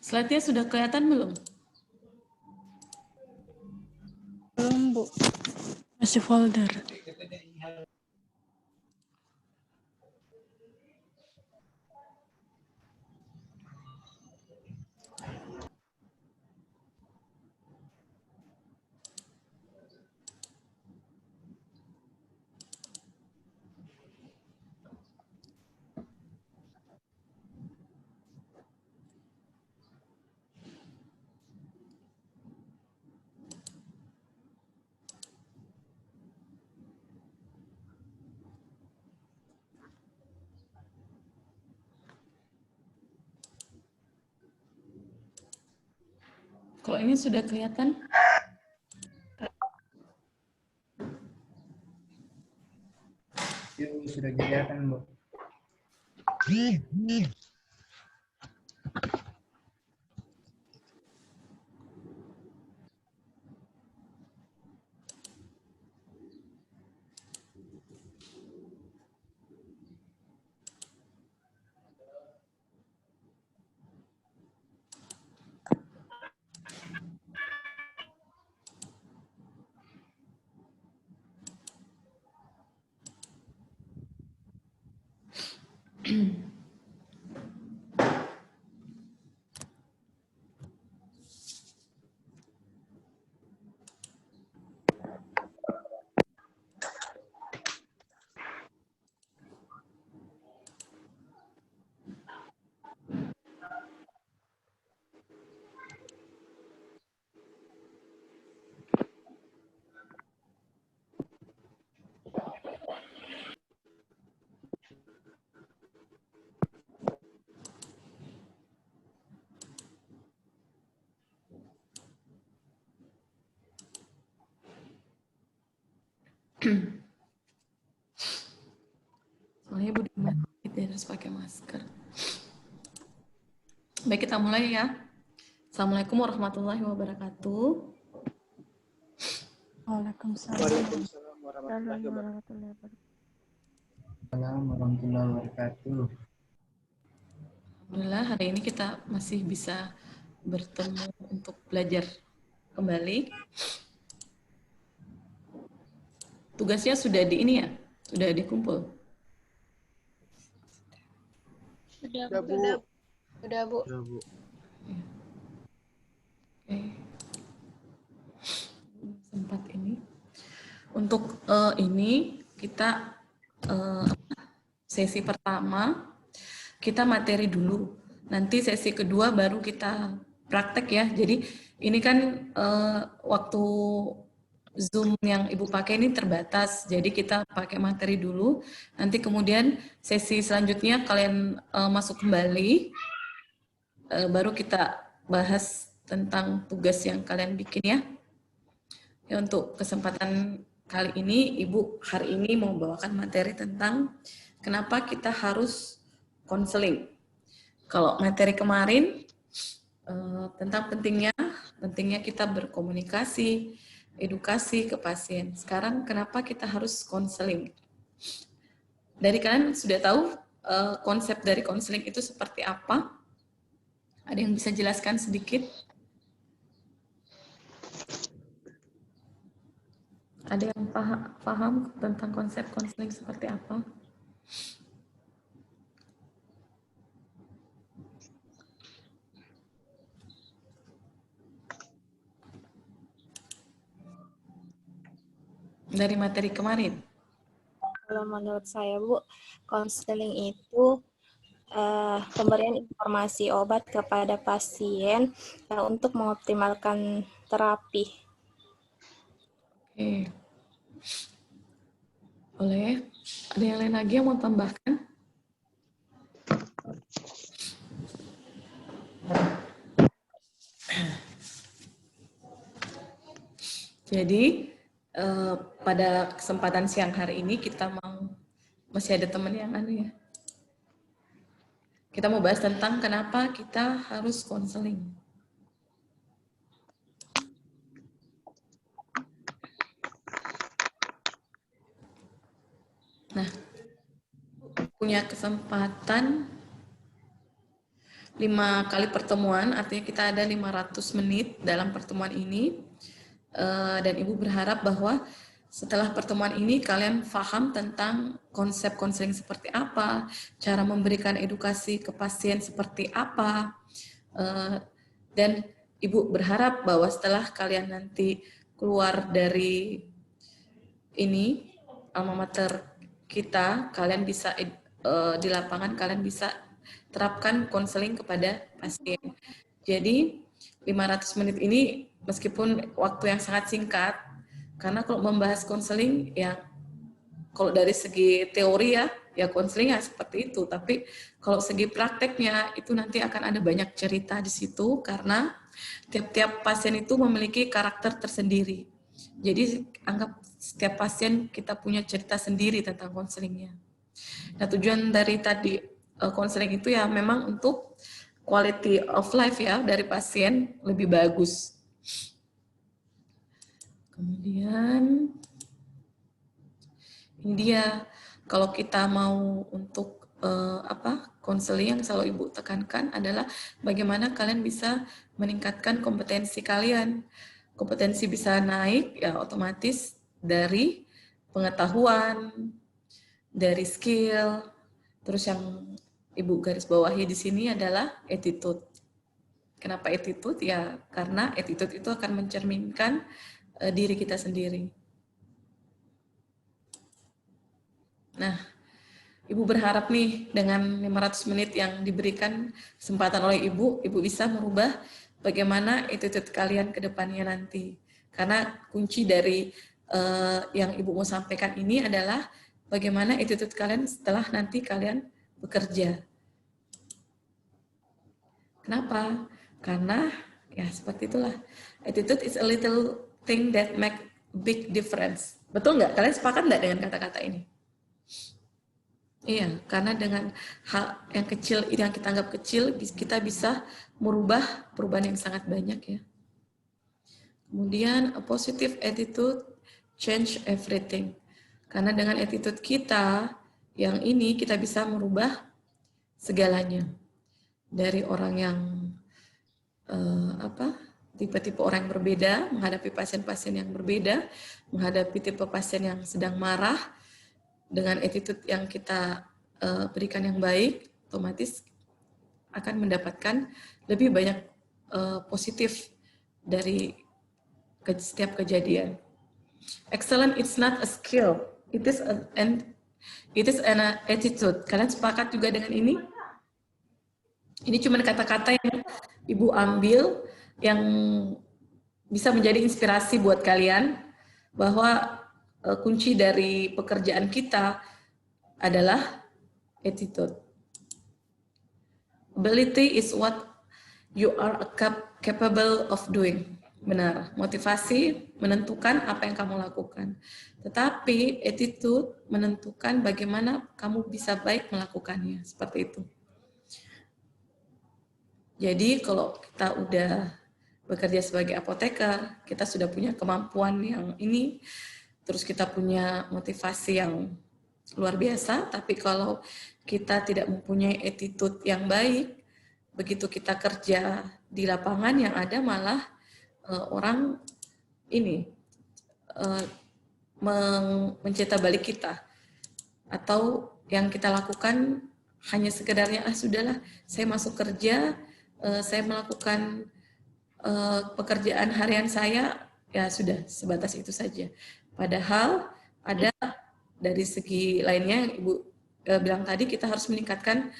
Slide-nya sudah kelihatan belum? Belum, Bu. Masih folder. Kalau ini sudah kelihatan? Sudah kelihatan, Bu. Soalnya Bu kita harus pakai masker. Baik, kita mulai ya. Assalamualaikum warahmatullahi wabarakatuh. Waalaikumsalam. Waalaikumsalam warahmatullahi wabarakatuh. Assalamualaikum warahmatullahi wabarakatuh. Alhamdulillah hari ini kita masih bisa bertemu untuk belajar kembali. Tugasnya sudah di ini ya? Sudah dikumpul? Sudah, Bu. Udah, Bu. Sudah, Bu. Oke. Sempat ini. Untuk ini kita sesi pertama kita materi dulu. Nanti sesi kedua baru kita praktek ya. Jadi ini kan waktu Zoom yang Ibu pakai ini terbatas. Jadi kita pakai materi dulu. Nanti kemudian sesi selanjutnya kalian masuk kembali. Baru kita bahas tentang tugas yang kalian bikin ya. Ya, untuk kesempatan kali ini, Ibu hari ini mau bawakan materi tentang kenapa kita harus konseling. Kalau materi kemarin tentang pentingnya kita berkomunikasi, edukasi ke pasien. Sekarang kenapa kita harus konseling? Dari kalian sudah tahu konsep dari konseling itu seperti apa? Ada yang bisa jelaskan sedikit? Ada yang paham tentang konsep konseling seperti apa? Dari materi kemarin? Kalau menurut saya, Bu, konseling itu pemberian informasi obat kepada pasien untuk mengoptimalkan terapi. Oke. Boleh. Ada yang lain lagi yang mau tambahkan? Jadi pada kesempatan siang hari ini kita masih ada teman yang ya. Kita mau bahas tentang kenapa kita harus konseling. Nah, punya kesempatan 5 kali pertemuan, artinya kita ada 500 menit dalam pertemuan ini. Dan Ibu berharap bahwa setelah pertemuan ini kalian paham tentang konsep konseling seperti apa, cara memberikan edukasi ke pasien seperti apa, dan Ibu berharap bahwa setelah kalian nanti keluar dari ini alma mater kita, kalian bisa di lapangan kalian bisa terapkan konseling kepada pasien. Jadi 500 menit ini meskipun waktu yang sangat singkat, karena kalau membahas konseling ya kalau dari segi teori ya konseling ya seperti itu, tapi kalau segi prakteknya itu nanti akan ada banyak cerita di situ karena tiap-tiap pasien itu memiliki karakter tersendiri. Jadi anggap setiap pasien kita punya cerita sendiri tentang konselingnya. Nah, tujuan dari tadi konseling itu ya memang untuk quality of life ya dari pasien lebih bagus. Kemudian ini dia, kalau kita mau untuk konseling yang selalu Ibu tekankan adalah bagaimana kalian bisa meningkatkan kompetensi kalian. Kompetensi bisa naik ya otomatis dari pengetahuan, dari skill, terus yang Ibu garis bawahi di sini adalah attitude. Kenapa attitude? Ya karena attitude itu akan mencerminkan diri kita sendiri. Nah, Ibu berharap nih dengan 500 menit yang diberikan kesempatan oleh Ibu bisa merubah bagaimana attitude kalian ke depannya nanti. Karena kunci dari yang Ibu mau sampaikan ini adalah bagaimana attitude kalian setelah nanti kalian bekerja. Kenapa? Karena ya seperti itulah. Attitude is a little thing that make big difference. Betul nggak? Kalian sepakat nggak dengan kata-kata ini? Iya, karena dengan hal yang kecil, yang kita anggap kecil, kita bisa merubah perubahan yang sangat banyak ya. Kemudian, a positive attitude change everything. Karena dengan attitude kita, yang ini kita bisa merubah segalanya. Dari orang yang, tipe-tipe orang yang berbeda, menghadapi pasien-pasien yang berbeda, menghadapi tipe pasien yang sedang marah, dengan attitude yang kita berikan yang baik, otomatis akan mendapatkan lebih banyak positif dari setiap kejadian. Excellent it's not a skill, it is an attitude. Kalian sepakat juga dengan ini? Ini cuma kata-kata yang Ibu ambil yang bisa menjadi inspirasi buat kalian bahwa kunci dari pekerjaan kita adalah attitude. Ability is what you are capable of doing. Benar, motivasi menentukan apa yang kamu lakukan. Tetapi attitude menentukan bagaimana kamu bisa baik melakukannya. Seperti itu. Jadi kalau kita udah bekerja sebagai apoteker, kita sudah punya kemampuan yang ini, terus kita punya motivasi yang luar biasa, tapi kalau kita tidak mempunyai attitude yang baik, begitu kita kerja di lapangan yang ada malah orang ini mencetak balik kita. Atau yang kita lakukan hanya sekedarnya, sudahlah saya masuk kerja, saya melakukan pekerjaan harian saya, ya sudah sebatas itu saja. Padahal ada dari segi lainnya yang Ibu bilang tadi, kita harus meningkatkan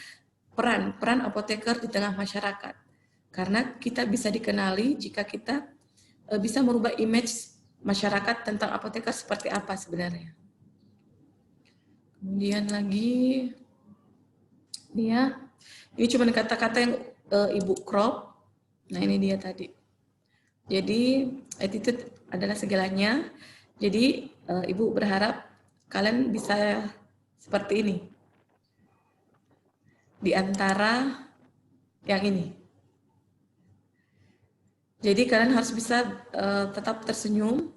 peran apoteker di tengah masyarakat. Karena kita bisa dikenali jika kita bisa merubah image masyarakat tentang apoteker seperti apa sebenarnya. Kemudian lagi, ini cuma kata-kata yang Ibu crop. Nah ini dia tadi. Jadi attitude adalah segalanya. Jadi Ibu berharap kalian bisa seperti ini. di antara yang ini. Jadi kalian harus bisa tetap tersenyum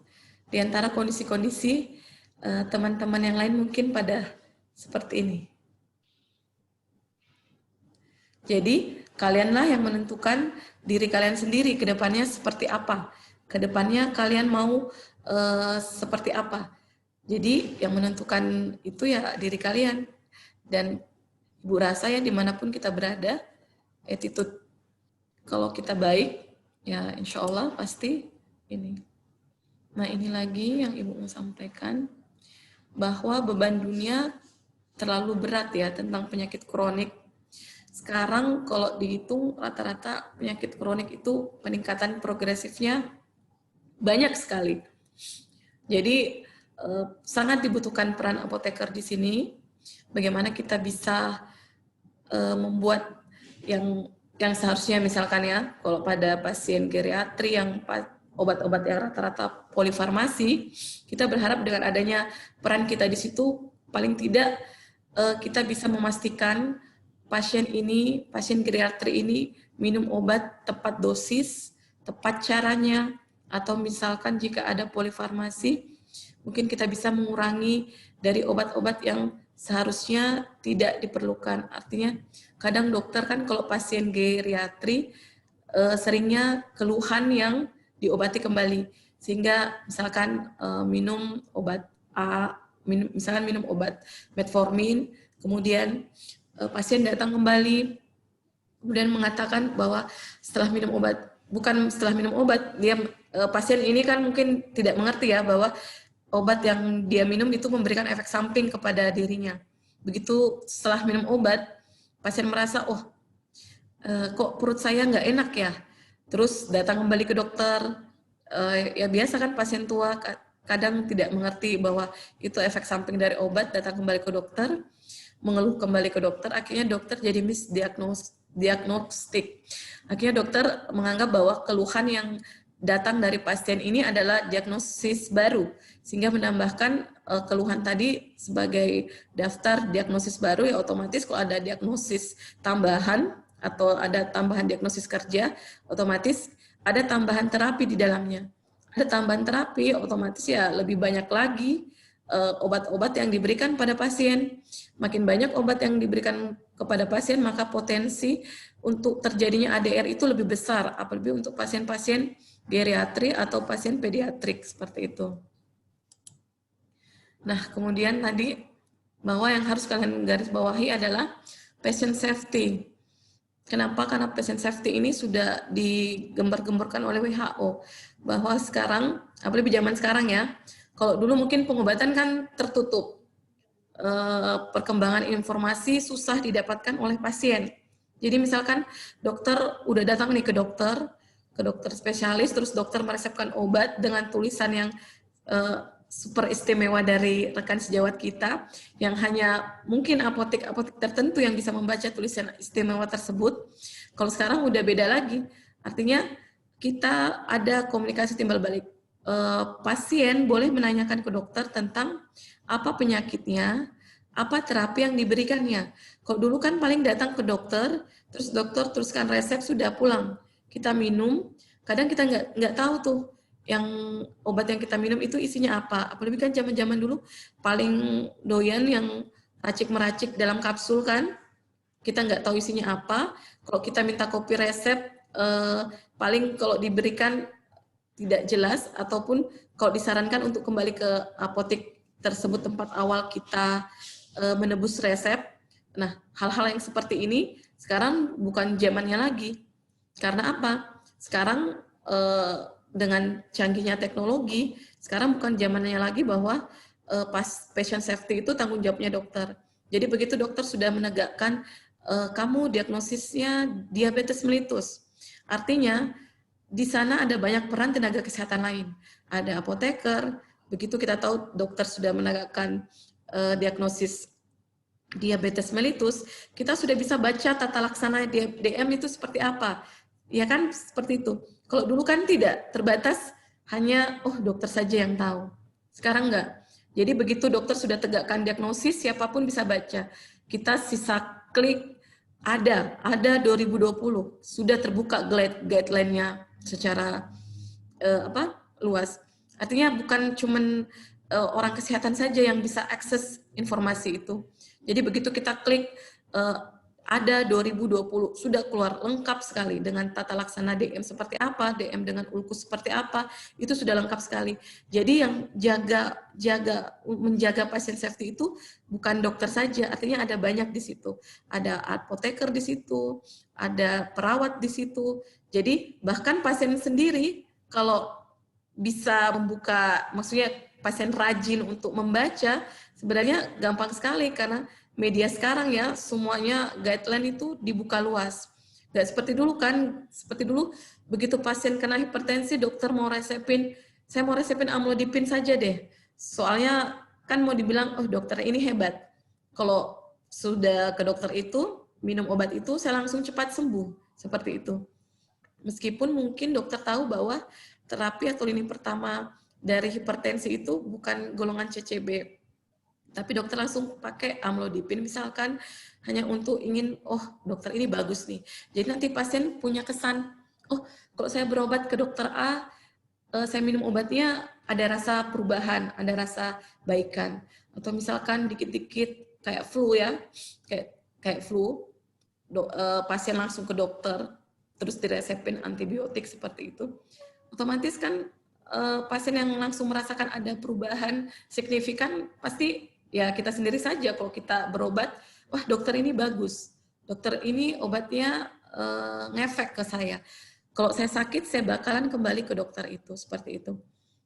di antara kondisi-kondisi teman-teman yang lain mungkin pada seperti ini. Jadi kalianlah yang menentukan diri kalian sendiri ke depannya seperti apa. Ke depannya kalian mau seperti apa. Jadi yang menentukan itu ya diri kalian. Dan Ibu rasa ya dimanapun kita berada, attitude kalau kita baik, ya insya Allah pasti ini. Nah ini lagi yang Ibu mau sampaikan, bahwa beban dunia terlalu berat ya tentang penyakit kronik. Sekarang kalau dihitung rata-rata penyakit kronik itu peningkatan progresifnya banyak sekali. Jadi sangat dibutuhkan peran apoteker di sini. Bagaimana kita bisa membuat yang seharusnya misalkan ya, kalau pada pasien geriatri yang obat-obat yang rata-rata polifarmasi, kita berharap dengan adanya peran kita di situ, paling tidak kita bisa memastikan pasien geriatri ini minum obat tepat dosis, tepat caranya, atau misalkan jika ada polifarmasi, mungkin kita bisa mengurangi dari obat-obat yang seharusnya tidak diperlukan. Artinya kadang dokter kan kalau pasien geriatri seringnya keluhan yang diobati kembali, sehingga misalkan minum obat A, misalkan minum obat metformin, kemudian pasien datang kembali, kemudian mengatakan bahwa setelah minum obat, bukan setelah minum obat, dia pasien ini kan mungkin tidak mengerti ya bahwa obat yang dia minum itu memberikan efek samping kepada dirinya. Begitu setelah minum obat, pasien merasa, oh kok perut saya nggak enak ya, terus datang kembali ke dokter. Ya biasa kan pasien tua kadang tidak mengerti bahwa itu efek samping dari obat, datang kembali ke dokter, mengeluh kembali ke dokter, akhirnya dokter jadi misdiagnostik. Akhirnya dokter menganggap bahwa keluhan yang datang dari pasien ini adalah diagnosis baru, sehingga menambahkan keluhan tadi sebagai daftar diagnosis baru, ya otomatis kalau ada diagnosis tambahan atau ada tambahan diagnosis kerja, otomatis ada tambahan terapi di dalamnya. Ada tambahan terapi, otomatis ya lebih banyak lagi obat-obat yang diberikan pada pasien. Makin banyak obat yang diberikan kepada pasien, maka potensi untuk terjadinya ADR itu lebih besar, apalagi untuk pasien-pasien geriatri atau pasien pediatrik seperti itu. Nah, kemudian tadi bahwa yang harus kalian garis bawahi adalah patient safety. Kenapa? Karena patient safety ini sudah digembar-gemborkan oleh WHO, bahwa sekarang, apalagi zaman sekarang ya, kalau dulu mungkin pengobatan kan tertutup, perkembangan informasi susah didapatkan oleh pasien. Jadi misalkan dokter udah datang nih ke dokter spesialis, terus dokter meresepkan obat dengan tulisan yang super istimewa dari rekan sejawat kita, yang hanya mungkin apotek-apotek tertentu yang bisa membaca tulisan istimewa tersebut. Kalau sekarang udah beda lagi, artinya kita ada komunikasi timbal balik. Pasien boleh menanyakan ke dokter tentang apa penyakitnya, apa terapi yang diberikannya. Kalau dulu kan paling datang ke dokter, terus dokter teruskan resep, sudah pulang. Kita minum, kadang kita nggak tahu tuh yang obat yang kita minum itu isinya apa. Apalagi kan zaman-zaman dulu paling doyan yang racik-meracik dalam kapsul kan, kita nggak tahu isinya apa. Kalau kita minta kopi resep, paling kalau diberikan tidak jelas, ataupun kalau disarankan untuk kembali ke apotek tersebut tempat awal kita menebus resep. Nah, hal-hal yang seperti ini sekarang bukan zamannya lagi. Karena apa? Sekarang dengan canggihnya teknologi, sekarang bukan zamannya lagi bahwa patient safety itu tanggung jawabnya dokter. Jadi begitu dokter sudah menegakkan kamu diagnosisnya diabetes mellitus, artinya di sana ada banyak peran tenaga kesehatan lain. Ada apoteker, begitu kita tahu dokter sudah menegakkan diagnosis diabetes mellitus, kita sudah bisa baca tata laksana DM itu seperti apa. Ya kan, seperti itu. Kalau dulu kan tidak, terbatas hanya dokter saja yang tahu. Sekarang enggak. Jadi begitu dokter sudah tegakkan diagnosis, siapapun bisa baca. Kita sisa klik Ada 2020 sudah terbuka guideline-nya secara luas. Artinya bukan cuman orang kesehatan saja yang bisa akses informasi itu. Jadi begitu kita klik ada 2020 sudah keluar lengkap sekali dengan tata laksana DM seperti apa, DM dengan ulkus seperti apa, itu sudah lengkap sekali. Jadi yang menjaga pasien safety itu bukan dokter saja, artinya ada banyak di situ. Ada apoteker di situ, ada perawat di situ. Jadi bahkan pasien sendiri kalau bisa membuka, maksudnya pasien rajin untuk membaca, sebenarnya gampang sekali karena media sekarang ya semuanya guideline itu dibuka luas. Nggak seperti dulu kan, seperti dulu begitu pasien kena hipertensi dokter mau resepin, saya mau resepin amlodipin saja deh. Soalnya kan mau dibilang, oh dokter ini hebat. Kalau sudah ke dokter itu, minum obat itu saya langsung cepat sembuh, seperti itu. Meskipun mungkin dokter tahu bahwa terapi atau lini pertama dari hipertensi itu bukan golongan CCB. Tapi dokter langsung pakai amlodipin misalkan hanya untuk ingin, oh dokter ini bagus nih. Jadi nanti pasien punya kesan, oh kalau saya berobat ke dokter A, saya minum obatnya ada rasa perubahan, ada rasa baikan. Atau misalkan dikit-dikit kayak flu ya, kayak flu, pasien langsung ke dokter, terus diresepin antibiotik seperti itu. Otomatis kan pasien yang langsung merasakan ada perubahan signifikan pasti ya kita sendiri saja kalau kita berobat, wah dokter ini bagus, dokter ini obatnya ngefek ke saya. Kalau saya sakit, saya bakalan kembali ke dokter itu, seperti itu.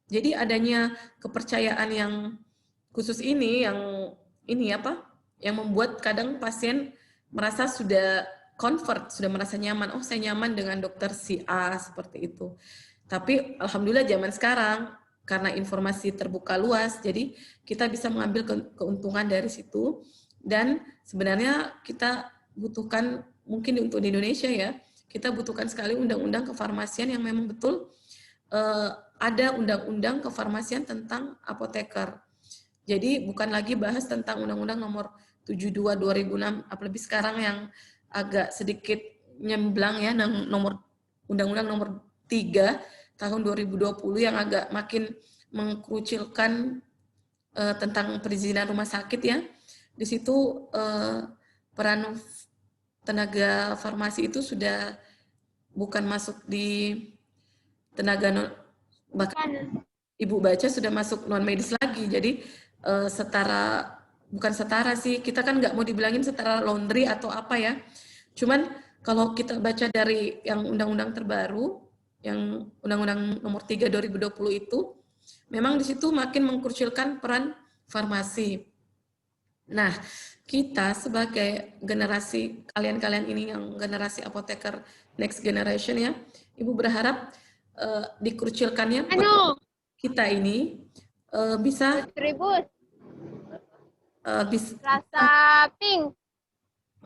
Jadi adanya kepercayaan yang khusus ini, yang membuat kadang pasien merasa sudah comfort, sudah merasa nyaman, oh saya nyaman dengan dokter si A, seperti itu. Tapi alhamdulillah zaman sekarang, karena informasi terbuka luas, jadi kita bisa mengambil keuntungan dari situ. Dan sebenarnya kita butuhkan, mungkin untuk di Indonesia ya, kita butuhkan sekali undang-undang kefarmasian yang memang betul ada undang-undang kefarmasian tentang apoteker. Jadi bukan lagi bahas tentang undang-undang nomor 72 2006, apalagi sekarang yang agak sedikit nyemblang ya, nomor undang-undang nomor 3 tahun 2020 yang agak makin mengkerucilkan tentang perizinan rumah sakit ya. Di situ peran tenaga farmasi itu sudah bukan masuk di tenaga bahkan Ibu baca sudah masuk non medis lagi. Jadi bukan setara sih, kita kan nggak mau dibilangin setara laundry atau apa ya. Cuman kalau kita baca dari yang undang-undang terbaru, yang Undang-Undang Nomor 3 2020 itu, memang di situ makin mengkrucilkan peran farmasi. Nah, kita sebagai generasi, kalian-kalian ini yang generasi apoteker next generation ya, Ibu berharap dikrucilkannya kita ini bisa rasa pink.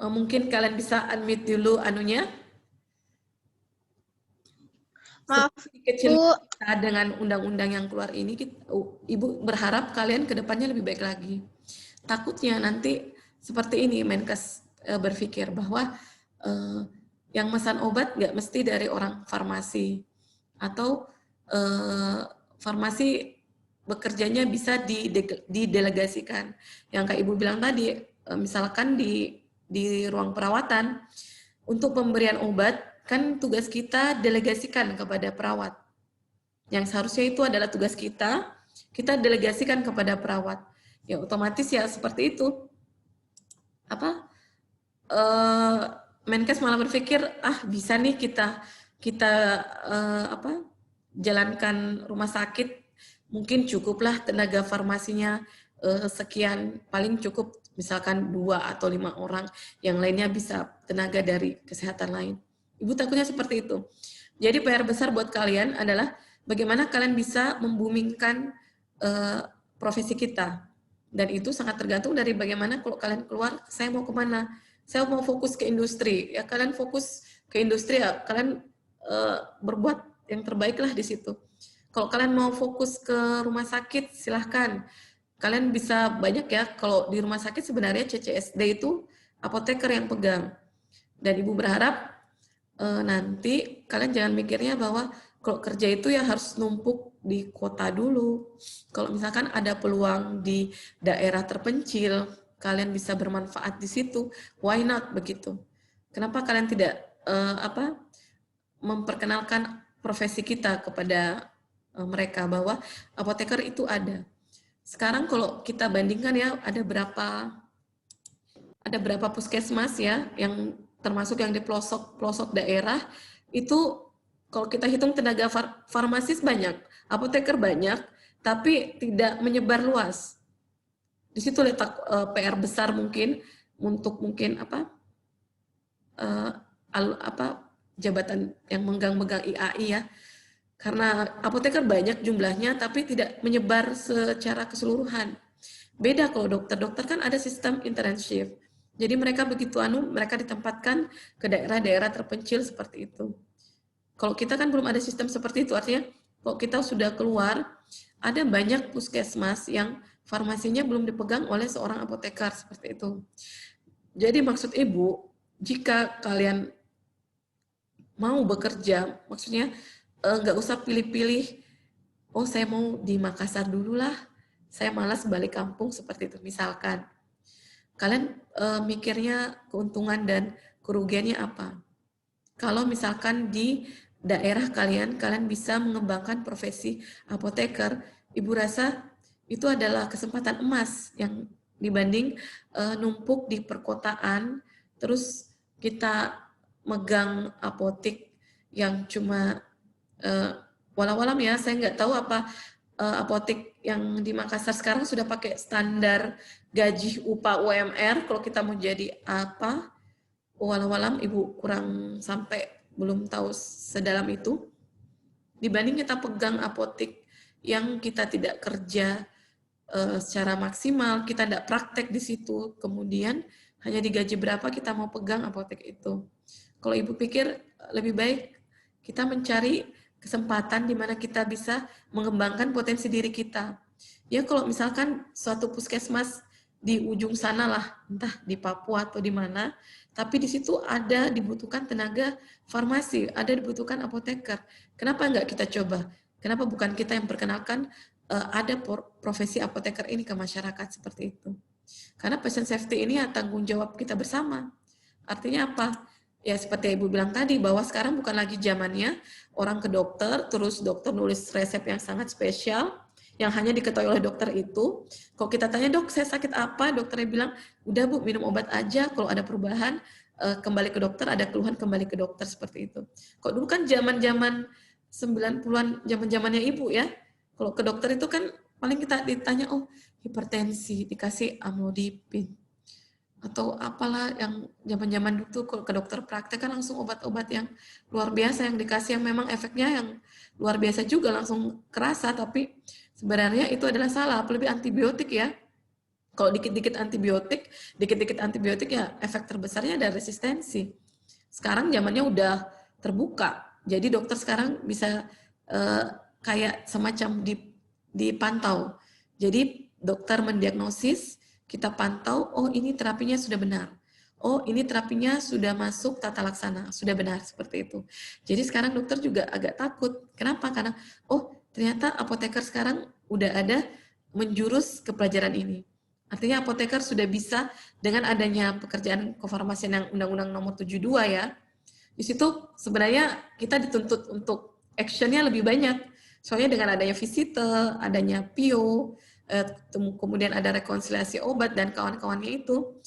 Mungkin kalian bisa unmute dulu anunya. Maaf, kecil kita dengan undang-undang yang keluar ini, Ibu berharap kalian ke depannya lebih baik lagi. Takutnya nanti seperti ini Menkes berpikir bahwa yang memesan obat nggak mesti dari orang farmasi, atau farmasi bekerjanya bisa didelegasikan. Yang kayak Ibu bilang tadi, misalkan di ruang perawatan, untuk pemberian obat, kan tugas kita delegasikan kepada perawat. Yang seharusnya itu adalah tugas kita delegasikan kepada perawat. Ya otomatis ya seperti itu. Menkes malah berpikir, bisa nih kita jalankan rumah sakit, mungkin cukuplah tenaga farmasinya sekian, paling cukup misalkan 2 atau 5 orang, yang lainnya bisa tenaga dari kesehatan lain. Ibu takutnya seperti itu. Jadi PR besar buat kalian adalah bagaimana kalian bisa membumingkan profesi kita. Dan itu sangat tergantung dari bagaimana kalau kalian keluar, saya mau kemana? Saya mau fokus ke industri. Ya kalian fokus ke industri, ya kalian berbuat yang terbaik lah di situ. Kalau kalian mau fokus ke rumah sakit, silahkan. Kalian bisa banyak ya, kalau di rumah sakit sebenarnya CCSD itu apoteker yang pegang. Dan Ibu berharap nanti kalian jangan mikirnya bahwa kalau kerja itu ya harus numpuk di kota dulu. Kalau misalkan ada peluang di daerah terpencil, kalian bisa bermanfaat di situ, why not begitu? Kenapa kalian tidak memperkenalkan profesi kita kepada mereka bahwa apoteker itu ada. Sekarang kalau kita bandingkan ya, ada berapa puskesmas ya yang termasuk yang di pelosok daerah itu kalau kita hitung tenaga farmasis banyak, apoteker banyak, tapi tidak menyebar luas. Di situ letak PR besar mungkin untuk jabatan yang megang-megang IAI ya. Karena apoteker banyak jumlahnya tapi tidak menyebar secara keseluruhan. Beda kalau dokter kan ada sistem internship. Jadi mereka mereka ditempatkan ke daerah-daerah terpencil seperti itu. Kalau kita kan belum ada sistem seperti itu, artinya kalau kita sudah keluar, ada banyak puskesmas yang farmasinya belum dipegang oleh seorang apoteker seperti itu. Jadi maksud Ibu, jika kalian mau bekerja, maksudnya nggak usah pilih-pilih, oh saya mau di Makassar dulu lah, saya malas balik kampung seperti itu. Misalkan, kalian mikirnya keuntungan dan kerugiannya apa? Kalau misalkan di daerah kalian bisa mengembangkan profesi apoteker, Ibu rasa itu adalah kesempatan emas yang dibanding numpuk di perkotaan, terus kita megang apotek yang cuma walau-walam ya, saya nggak tahu apa apotek yang di Makassar sekarang sudah pakai standar gaji upah UMR, kalau kita mau jadi apa, walau-walam Ibu kurang sampai belum tahu sedalam itu. Dibanding kita pegang apotek yang kita tidak kerja secara maksimal, kita tidak praktek di situ, kemudian hanya digaji berapa kita mau pegang apotek itu. Kalau Ibu pikir lebih baik kita mencari kesempatan di mana kita bisa mengembangkan potensi diri kita. Ya kalau misalkan suatu puskesmas di ujung sana lah, entah di Papua atau di mana, tapi di situ ada dibutuhkan tenaga farmasi, ada dibutuhkan apoteker. Kenapa enggak kita coba? Kenapa bukan kita yang perkenalkan ada profesi apoteker ini ke masyarakat seperti itu? Karena patient safety ini ya tanggung jawab kita bersama. Artinya apa? Ya seperti Ibu bilang tadi, bahwa sekarang bukan lagi zamannya orang ke dokter, terus dokter nulis resep yang sangat spesial, yang hanya diketahui oleh dokter itu. Kalau kita tanya, dok saya sakit apa? Dokternya bilang, udah Bu, minum obat aja, kalau ada perubahan, kembali ke dokter, ada keluhan kembali ke dokter, seperti itu. Kok dulu kan zaman-zaman 90-an, zaman-zamannya Ibu ya, kalau ke dokter itu kan paling kita ditanya, oh hipertensi, dikasih amlodipin, atau apalah yang zaman-zaman dulu kalau ke dokter praktek kan langsung obat-obat yang luar biasa yang dikasih yang memang efeknya yang luar biasa juga langsung kerasa, tapi sebenarnya itu adalah salah, lebih antibiotik ya. Kalau dikit-dikit antibiotik ya efek terbesarnya ada resistensi. Sekarang zamannya udah terbuka, jadi dokter sekarang bisa kayak semacam dipantau. Jadi dokter mendiagnosis, kita pantau, oh ini terapinya sudah benar. Oh ini terapinya sudah masuk tata laksana, sudah benar, seperti itu. Jadi sekarang dokter juga agak takut. Kenapa? Karena, oh ternyata apoteker sekarang udah ada menjurus ke pelajaran ini. Artinya apoteker sudah bisa dengan adanya pekerjaan kofarmasian yang Undang-Undang Nomor 72 ya. Di situ sebenarnya kita dituntut untuk action-nya lebih banyak. Soalnya dengan adanya visite, adanya PIO, kemudian ada rekonsiliasi obat dan kawan-kawannya itu,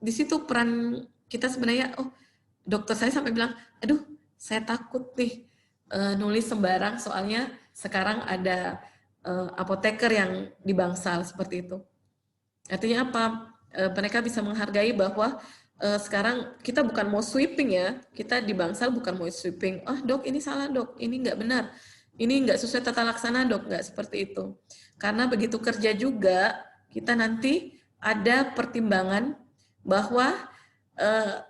di situ peran kita sebenarnya, oh dokter saya sampai bilang, aduh saya takut nih nulis sembarang soalnya sekarang ada apoteker yang di bangsal seperti itu. Artinya apa? Mereka bisa menghargai bahwa sekarang kita bukan mau sweeping ya, kita di bangsal bukan mau sweeping, dok ini salah dok, ini nggak benar, ini nggak sesuai tata laksana dok, nggak seperti itu. Karena begitu kerja juga, kita nanti ada pertimbangan bahwa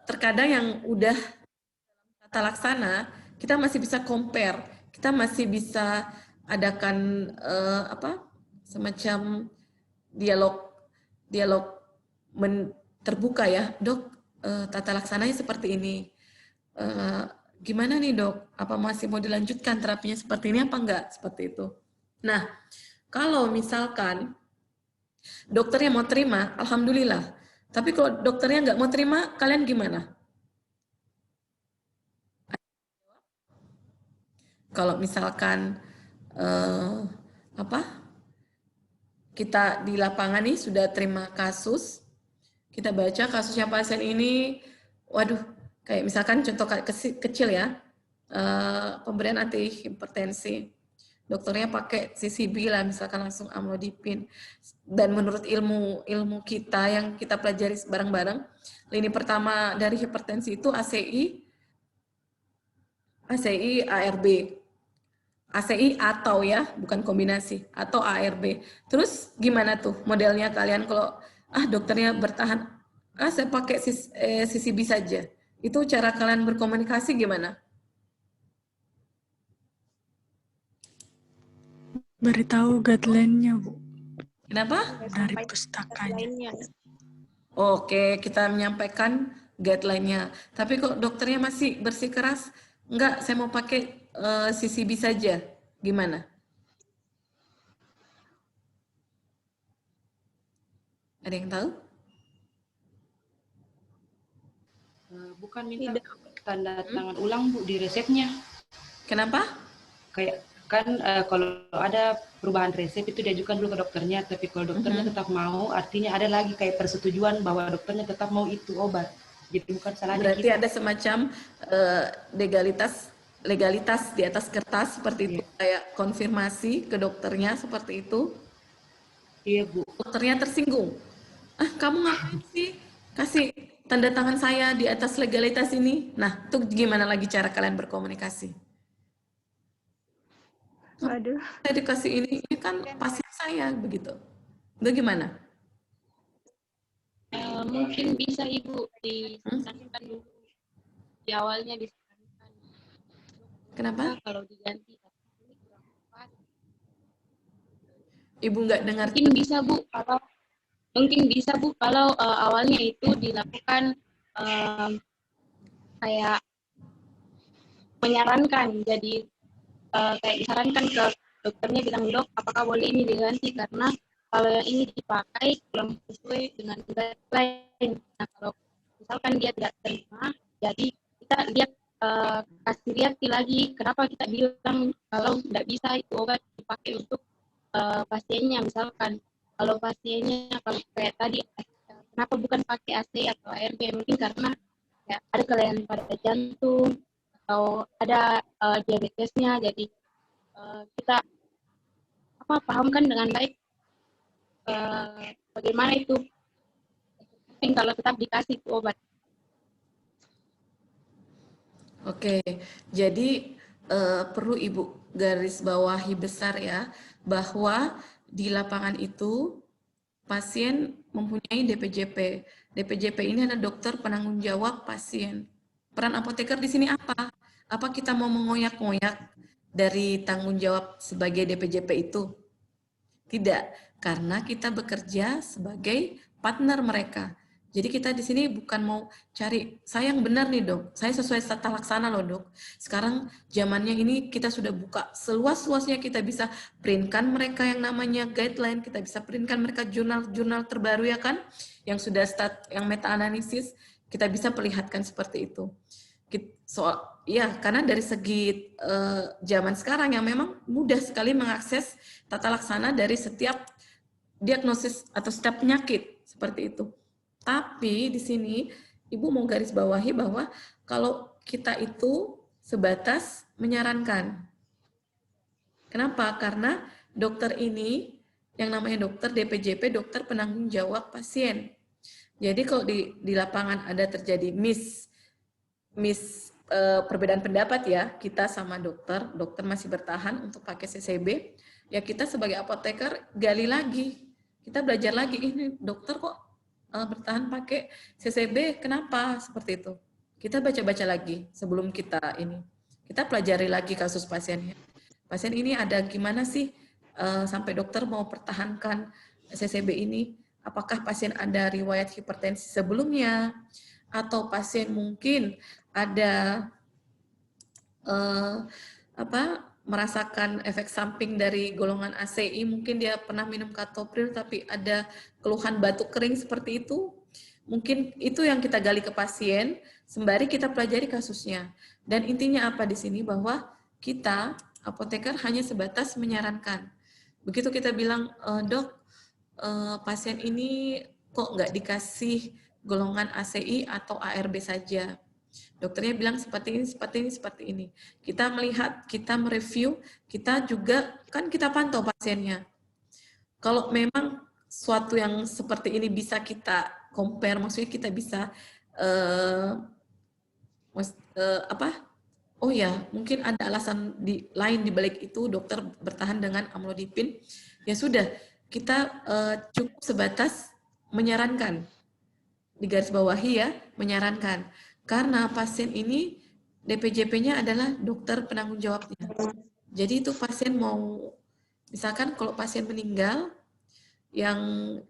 terkadang yang udah tata laksana, kita masih bisa compare, kita masih bisa adakan semacam dialog terbuka ya, dok tata laksananya seperti ini. Gimana nih dok? Apa masih mau dilanjutkan terapinya seperti ini apa enggak? Seperti itu. Nah, kalau misalkan dokternya mau terima, alhamdulillah. Tapi kalau dokternya nggak mau terima, kalian gimana? Kalau misalkan kita di lapangan nih sudah terima kasus, kita baca kasusnya pasien ini, waduh, kayak misalkan contoh kecil ya, pemberian anti hipertensi. Dokternya pakai CCB lah, misalkan langsung amlodipin. Dan menurut ilmu kita yang kita pelajari bareng-bareng, lini pertama dari hipertensi itu ACI, ARB. ACI atau ya, bukan kombinasi, atau ARB. Terus gimana tuh modelnya kalian kalau dokternya bertahan, saya pakai CCB saja. Itu cara kalian berkomunikasi gimana? Beritahu guideline-nya, Bu. Kenapa? Dari pustakanya. Oke, kita menyampaikan guideline-nya. Tapi kok dokternya masih bersikeras, enggak, saya mau pakai CCB saja. Gimana? Ada yang tahu? Bukan minta tanda tangan ulang Bu di resepnya. Kenapa? Kayak kan kalau ada perubahan resep itu diajukan dulu ke dokternya, tapi kalau dokternya tetap mau, artinya ada lagi kayak persetujuan bahwa dokternya tetap mau itu obat. Jadi bukan salahnya berarti kita. ada semacam legalitas di atas kertas seperti itu, kayak konfirmasi ke dokternya seperti itu. Iya Bu. Dokternya tersinggung. Kamu ngapain sih kasih tanda tangan saya di atas legalitas ini? Nah, itu gimana lagi cara kalian berkomunikasi? Waduh. Saya dikasih ini kan pasien saya begitu. Itu gimana? Mungkin bisa Ibu disarankan dulu di awalnya disarankan. Kenapa? Kalau diganti ini kurang tepat. Ibu nggak dengar. Mungkin bisa Bu kalau awalnya itu dilakukan kayak menyarankan, jadi kayak disarankan ke dokternya, bilang dok apakah boleh ini diganti karena kalau yang ini dipakai kurang sesuai dengan guideline. Nah kalau misalkan dia tidak terima, jadi kita lihat kasih lihat lagi kenapa kita bilang kalau tidak bisa itu obat dipakai untuk pasiennya. Misalkan kalau pasiennya kalau kayak tadi kenapa bukan pakai AC atau ARB, mungkin karena ya, ada kelainan pada jantung atau ada diabetesnya, jadi kita pahamkan dengan baik bagaimana itu penting kalau tetap dikasih obat. Oke, jadi perlu Ibu garis bawahi besar ya, bahwa di lapangan itu pasien mempunyai DPJP. DPJP ini adalah dokter penanggung jawab pasien. Peran apoteker di sini apa? Apa kita mau mengoyak-ngoyak dari tanggung jawab sebagai DPJP itu? Tidak, karena kita bekerja sebagai partner mereka. Jadi kita di sini bukan mau cari, saya yang benar nih dok, saya sesuai tata laksana loh dok. Sekarang zamannya ini kita sudah buka seluas-luasnya, kita bisa printkan mereka yang namanya guideline, kita bisa printkan mereka jurnal-jurnal terbaru ya kan, yang sudah yang meta-analisis, kita bisa perlihatkan seperti itu. Ya, karena dari segi zaman sekarang yang memang mudah sekali mengakses tata laksana dari setiap diagnosis atau setiap penyakit seperti itu. Tapi di sini Ibu mau garis bawahi bahwa kalau kita itu sebatas menyarankan. Kenapa? Karena dokter ini yang namanya dokter DPJP, dokter penanggung jawab pasien. Jadi kalau di lapangan ada terjadi perbedaan pendapat ya, kita sama dokter masih bertahan untuk pakai CCB, ya kita sebagai apoteker gali lagi, kita belajar lagi, ini dokter kok bertahan pakai CCB, kenapa seperti itu? Kita baca-baca lagi sebelum kita pelajari lagi kasus pasiennya. Pasien ini ada gimana sih sampai dokter mau pertahankan CCB ini? Apakah pasien ada riwayat hipertensi sebelumnya? atau pasien mungkin ada merasakan efek samping dari golongan ACI, mungkin dia pernah minum captopril tapi ada keluhan batuk kering seperti itu, mungkin itu yang kita gali ke pasien sembari kita pelajari kasusnya. Dan intinya apa di sini, bahwa kita apoteker hanya sebatas menyarankan. Begitu kita bilang, dok, pasien ini kok nggak dikasih golongan ACI atau ARB saja. Dokternya bilang seperti ini, seperti ini, seperti ini. Kita melihat, kita mereview, kita juga, kan kita pantau pasiennya. Kalau memang suatu yang seperti ini bisa kita compare, maksudnya kita bisa, oh ya, mungkin ada alasan lain di balik itu, dokter bertahan dengan amlodipin, ya sudah, kita cukup sebatas menyarankan. Di garis bawahi ya, menyarankan. Karena pasien ini DPJP-nya adalah dokter penanggung jawabnya. Jadi itu pasien mau, misalkan kalau pasien meninggal, yang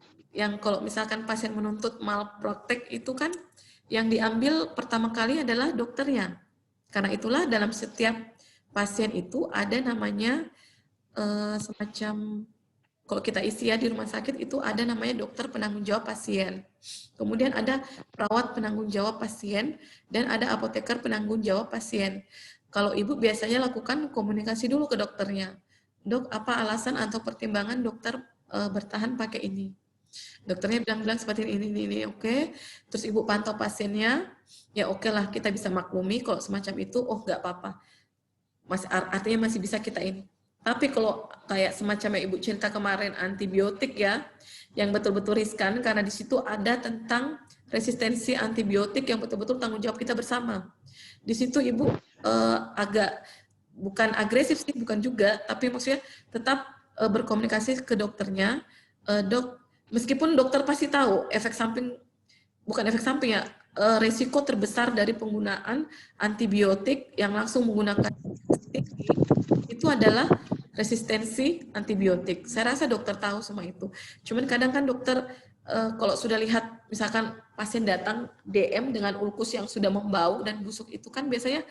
kalau misalkan pasien menuntut malpraktek itu kan yang diambil pertama kali adalah dokternya. Karena itulah dalam setiap pasien itu ada namanya semacam, kalau kita isi ya di rumah sakit itu ada namanya dokter penanggung jawab pasien. Kemudian ada perawat penanggung jawab pasien dan ada apoteker penanggung jawab pasien. Kalau ibu biasanya lakukan komunikasi dulu ke dokternya. Dok, apa alasan atau pertimbangan dokter bertahan pakai ini? Dokternya bilang seperti ini, oke. Terus ibu pantau pasiennya, ya oke lah, kita bisa maklumi kalau semacam itu, oh nggak apa-apa. Artinya masih bisa kita ini. Tapi kalau kayak semacam yang Ibu cerita kemarin, antibiotik ya, yang betul-betul riskan, karena di situ ada tentang resistensi antibiotik yang betul-betul tanggung jawab kita bersama. Di situ Ibu agak, bukan agresif sih, bukan juga, tapi maksudnya tetap berkomunikasi ke dokternya, dok, meskipun dokter pasti tahu efek samping, bukan efek samping ya, resiko terbesar dari penggunaan antibiotik yang langsung menggunakan itu adalah resistensi antibiotik. Saya rasa dokter tahu semua itu. Cuman kadang kan dokter kalau sudah lihat misalkan pasien datang DM dengan ulkus yang sudah membau dan busuk itu kan biasanya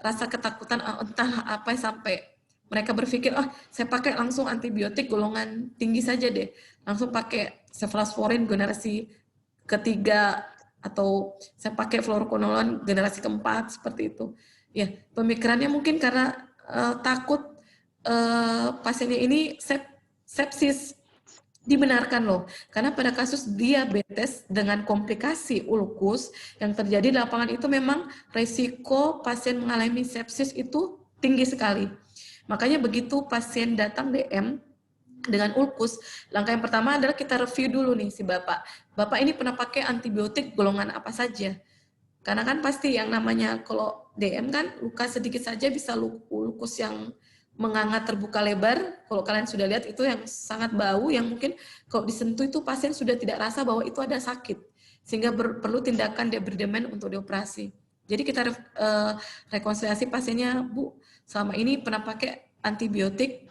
rasa ketakutan entah apa sampai mereka berpikir, saya pakai langsung antibiotik golongan tinggi saja deh. Langsung pakai cephalosporin generasi ketiga atau saya pakai fluoroquinolone generasi keempat seperti itu. Ya, pemikirannya mungkin karena takut pasiennya ini sepsis. Dibenarkan loh, karena pada kasus diabetes dengan komplikasi ulkus yang terjadi di lapangan itu memang resiko pasien mengalami sepsis itu tinggi sekali. Makanya begitu pasien datang DM dengan ulkus, langkah yang pertama adalah kita review dulu nih si Bapak. Bapak ini pernah pakai antibiotik golongan apa saja? Karena kan pasti yang namanya kalau DM kan luka sedikit saja bisa ulkus yang menganga terbuka lebar, kalau kalian sudah lihat itu yang sangat bau, yang mungkin kalau disentuh itu pasien sudah tidak rasa bahwa itu ada sakit, sehingga perlu tindakan debridemen untuk dioperasi. Jadi kita rekonsiliasi pasiennya, Bu, selama ini pernah pakai antibiotik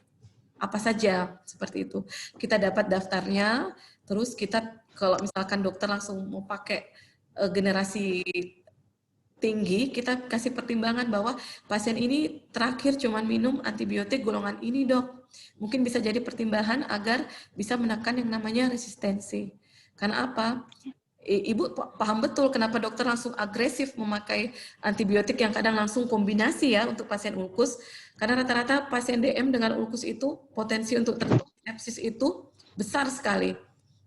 apa saja, seperti itu. Kita dapat daftarnya, terus kita kalau misalkan dokter langsung mau pakai generasi tinggi, kita kasih pertimbangan bahwa pasien ini terakhir cuma minum antibiotik golongan ini, dok. Mungkin bisa jadi pertimbangan agar bisa menekan yang namanya resistensi. Karena apa? Ibu paham betul kenapa dokter langsung agresif memakai antibiotik yang kadang langsung kombinasi ya untuk pasien ulkus. Karena rata-rata pasien DM dengan ulkus itu potensi untuk terjadi sepsis itu besar sekali.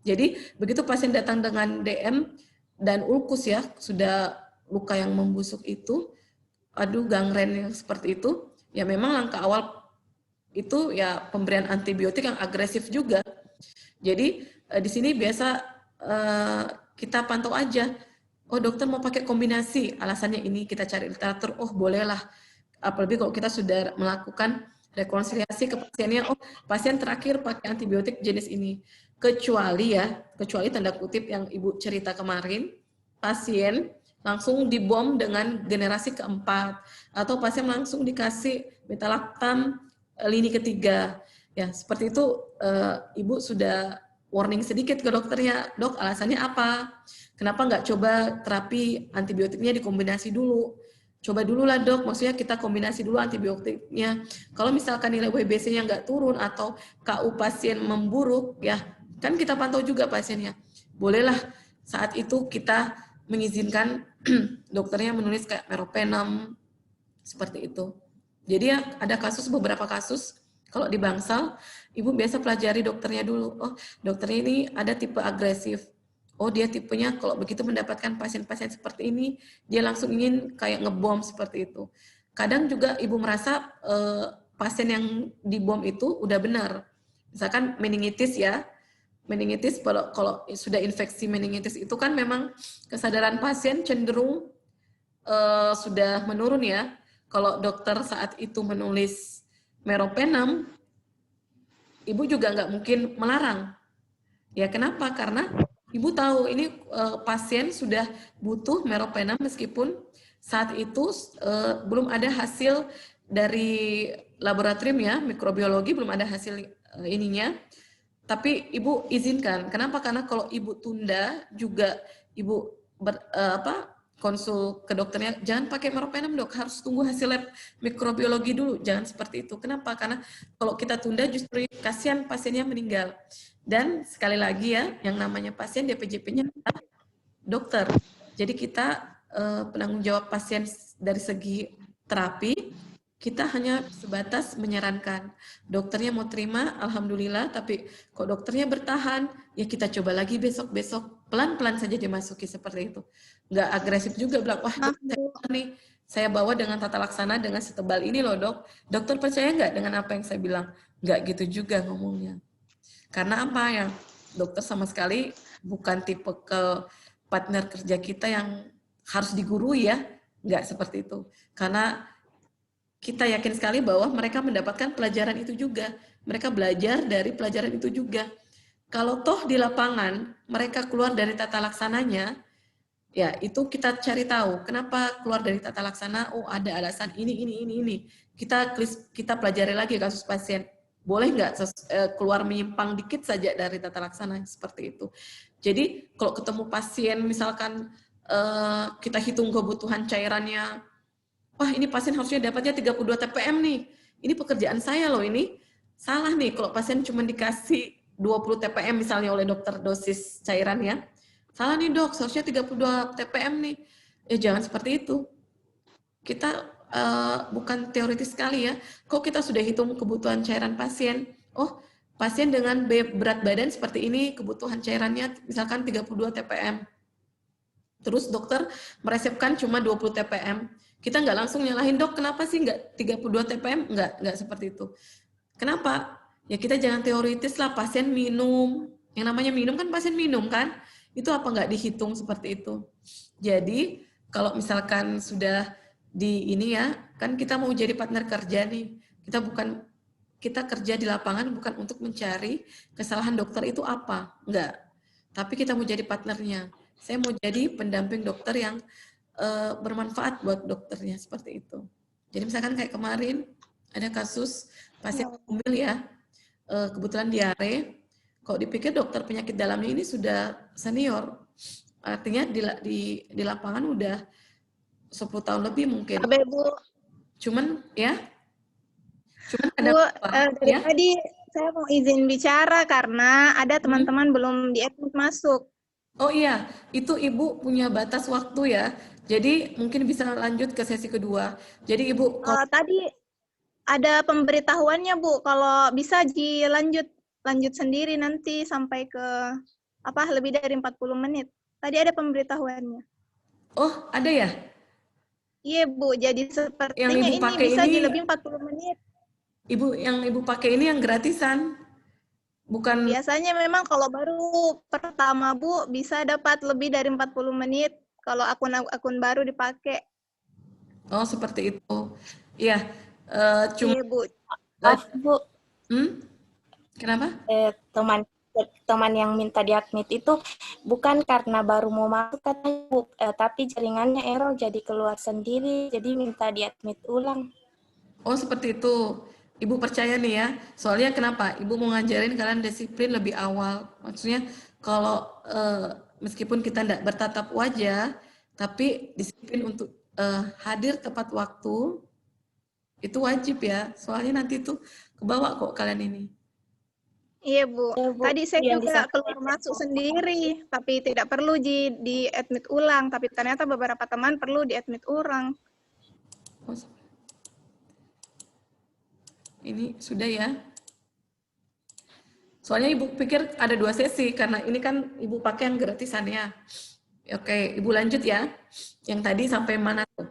Jadi begitu pasien datang dengan DM dan ulkus ya, sudah luka yang membusuk itu, gangren yang seperti itu, ya memang langkah awal itu ya pemberian antibiotik yang agresif juga. Jadi di sini biasa kita pantau aja, dokter mau pakai kombinasi, alasannya ini, kita cari literatur, bolehlah. Apalagi kalau kita sudah melakukan rekonsiliasi ke pasiennya, pasien terakhir pakai antibiotik jenis ini. Kecuali tanda kutip yang Ibu cerita kemarin, pasien langsung dibom dengan generasi keempat, atau pasien langsung dikasih betalaktam lini ketiga. Ya, seperti itu Ibu sudah warning sedikit ke dokternya, dok alasannya apa? Kenapa nggak coba terapi antibiotiknya dikombinasi dulu? Coba dulu lah dok, maksudnya kita kombinasi dulu antibiotiknya. Kalau misalkan nilai WBC-nya nggak turun atau KU pasien memburuk, ya kan kita pantau juga pasiennya. Bolehlah saat itu kita mengizinkan dokternya menulis kayak meropenem, seperti itu. Jadi ya ada beberapa kasus, kalau di Bangsal, ibu biasa pelajari dokternya dulu. Oh, dokternya ini ada tipe agresif. Oh, dia tipenya kalau begitu mendapatkan pasien-pasien seperti ini, dia langsung ingin kayak ngebom seperti itu. Kadang juga ibu merasa pasien yang dibom itu udah benar. Misalkan meningitis ya, meningitis kalau sudah infeksi meningitis itu kan memang kesadaran pasien cenderung sudah menurun ya. Kalau dokter saat itu menulis meropenem, ibu juga nggak mungkin melarang. Ya kenapa? Karena ibu tahu ini pasien sudah butuh meropenem meskipun saat itu belum ada hasil dari laboratorium ya, mikrobiologi belum ada hasil ininya. Tapi ibu izinkan. Kenapa? Karena kalau ibu tunda juga ibu konsul ke dokternya, jangan pakai meropenem dok, harus tunggu hasil lab mikrobiologi dulu, jangan seperti itu. Kenapa? Karena kalau kita tunda justru kasihan pasiennya meninggal. Dan sekali lagi ya, yang namanya pasien DPJP-nya dokter. Jadi kita penanggung jawab pasien dari segi terapi, kita hanya sebatas menyarankan. Dokternya mau terima, alhamdulillah, tapi kok dokternya bertahan, ya kita coba lagi besok-besok, pelan-pelan saja dimasuki seperti itu. Nggak agresif juga, bilang, wah saya bawa dengan tata laksana dengan setebal ini loh dok. Dokter percaya nggak dengan apa yang saya bilang? Nggak gitu juga ngomongnya. Karena apa ya, dokter sama sekali bukan tipe ke partner kerja kita yang harus digurui ya, nggak seperti itu. Karena kita yakin sekali bahwa mereka mendapatkan pelajaran itu juga. Mereka belajar dari pelajaran itu juga. Kalau toh di lapangan mereka keluar dari tata laksananya, ya itu kita cari tahu kenapa keluar dari tata laksana. Oh ada alasan ini. Kita pelajari lagi kasus pasien. Boleh nggak keluar menyimpang dikit saja dari tata laksana seperti itu. Jadi kalau ketemu pasien misalkan kita hitung kebutuhan cairannya, wah ini pasien harusnya dapatnya 32 TPM nih. Ini pekerjaan saya loh ini. Salah nih kalau pasien cuma dikasih 20 TPM misalnya oleh dokter dosis cairannya. Salah nih dok, seharusnya 32 TPM nih. Ya jangan seperti itu. Kita bukan teoritis sekali ya. Kok kita sudah hitung kebutuhan cairan pasien. Oh pasien dengan berat badan seperti ini, kebutuhan cairannya misalkan 32 TPM. Terus dokter meresepkan cuma 20 TPM. Kita nggak langsung nyalahin dok, kenapa sih nggak 32 TPM? Nggak seperti itu. Kenapa? Ya kita jangan teoritis lah, pasien minum. Yang namanya minum kan pasien minum kan? Itu apa nggak dihitung seperti itu? Jadi kalau misalkan sudah di ini ya, kan kita mau jadi partner kerja nih. Kita kerja di lapangan bukan untuk mencari kesalahan dokter itu apa. Nggak. Tapi kita mau jadi partnernya. Saya mau jadi pendamping dokter yang bermanfaat buat dokternya seperti itu. Jadi misalkan kayak kemarin ada kasus pasien hamil ya, kebetulan diare. Kalau dipikir dokter penyakit dalamnya ini sudah senior, artinya di lapangan udah 10 tahun lebih mungkin. Bu. Cuman ada Bu, dari tadi saya mau izin bicara karena ada teman-teman belum di-admit masuk. Oh iya, itu Ibu punya batas waktu ya. Jadi mungkin bisa lanjut ke sesi kedua. Jadi Ibu tadi ada pemberitahuannya Bu, kalau bisa lanjut sendiri nanti sampai ke lebih dari 40 menit. Tadi ada pemberitahuannya. Oh, ada ya? Iya Bu, jadi sepertinya Yang Ibu ini pakai bisa ini, di lebih 40 menit. Yang Ibu pakai ini yang gratisan. Bukan. Biasanya memang kalau baru pertama Bu bisa dapat lebih dari 40 menit kalau akun baru dipakai. Oh, seperti itu. Iya, cuma Iya, Bu. Bu, kenapa? Teman yang minta diadmit itu bukan karena baru mau masuk katanya Bu, tapi jaringannya error jadi keluar sendiri, jadi minta diadmit ulang. Oh, seperti itu. Ibu percaya nih ya, soalnya kenapa? Ibu mau ngajarin kalian disiplin lebih awal. Maksudnya kalau meskipun kita tidak bertatap wajah, tapi disiplin untuk hadir tepat waktu, itu wajib ya. Soalnya nanti tuh kebawa kok kalian ini. Iya, Bu. Ya, Bu. Tadi saya Yang juga keluar masuk sendiri, tapi tidak perlu di admit ulang. Tapi ternyata beberapa teman perlu di admit ulang. Oh, ini sudah ya. Soalnya Ibu pikir ada 2 sesi, karena ini kan Ibu pakai yang gratisan ya. Oke, Ibu lanjut ya. Yang tadi sampai mana tuh?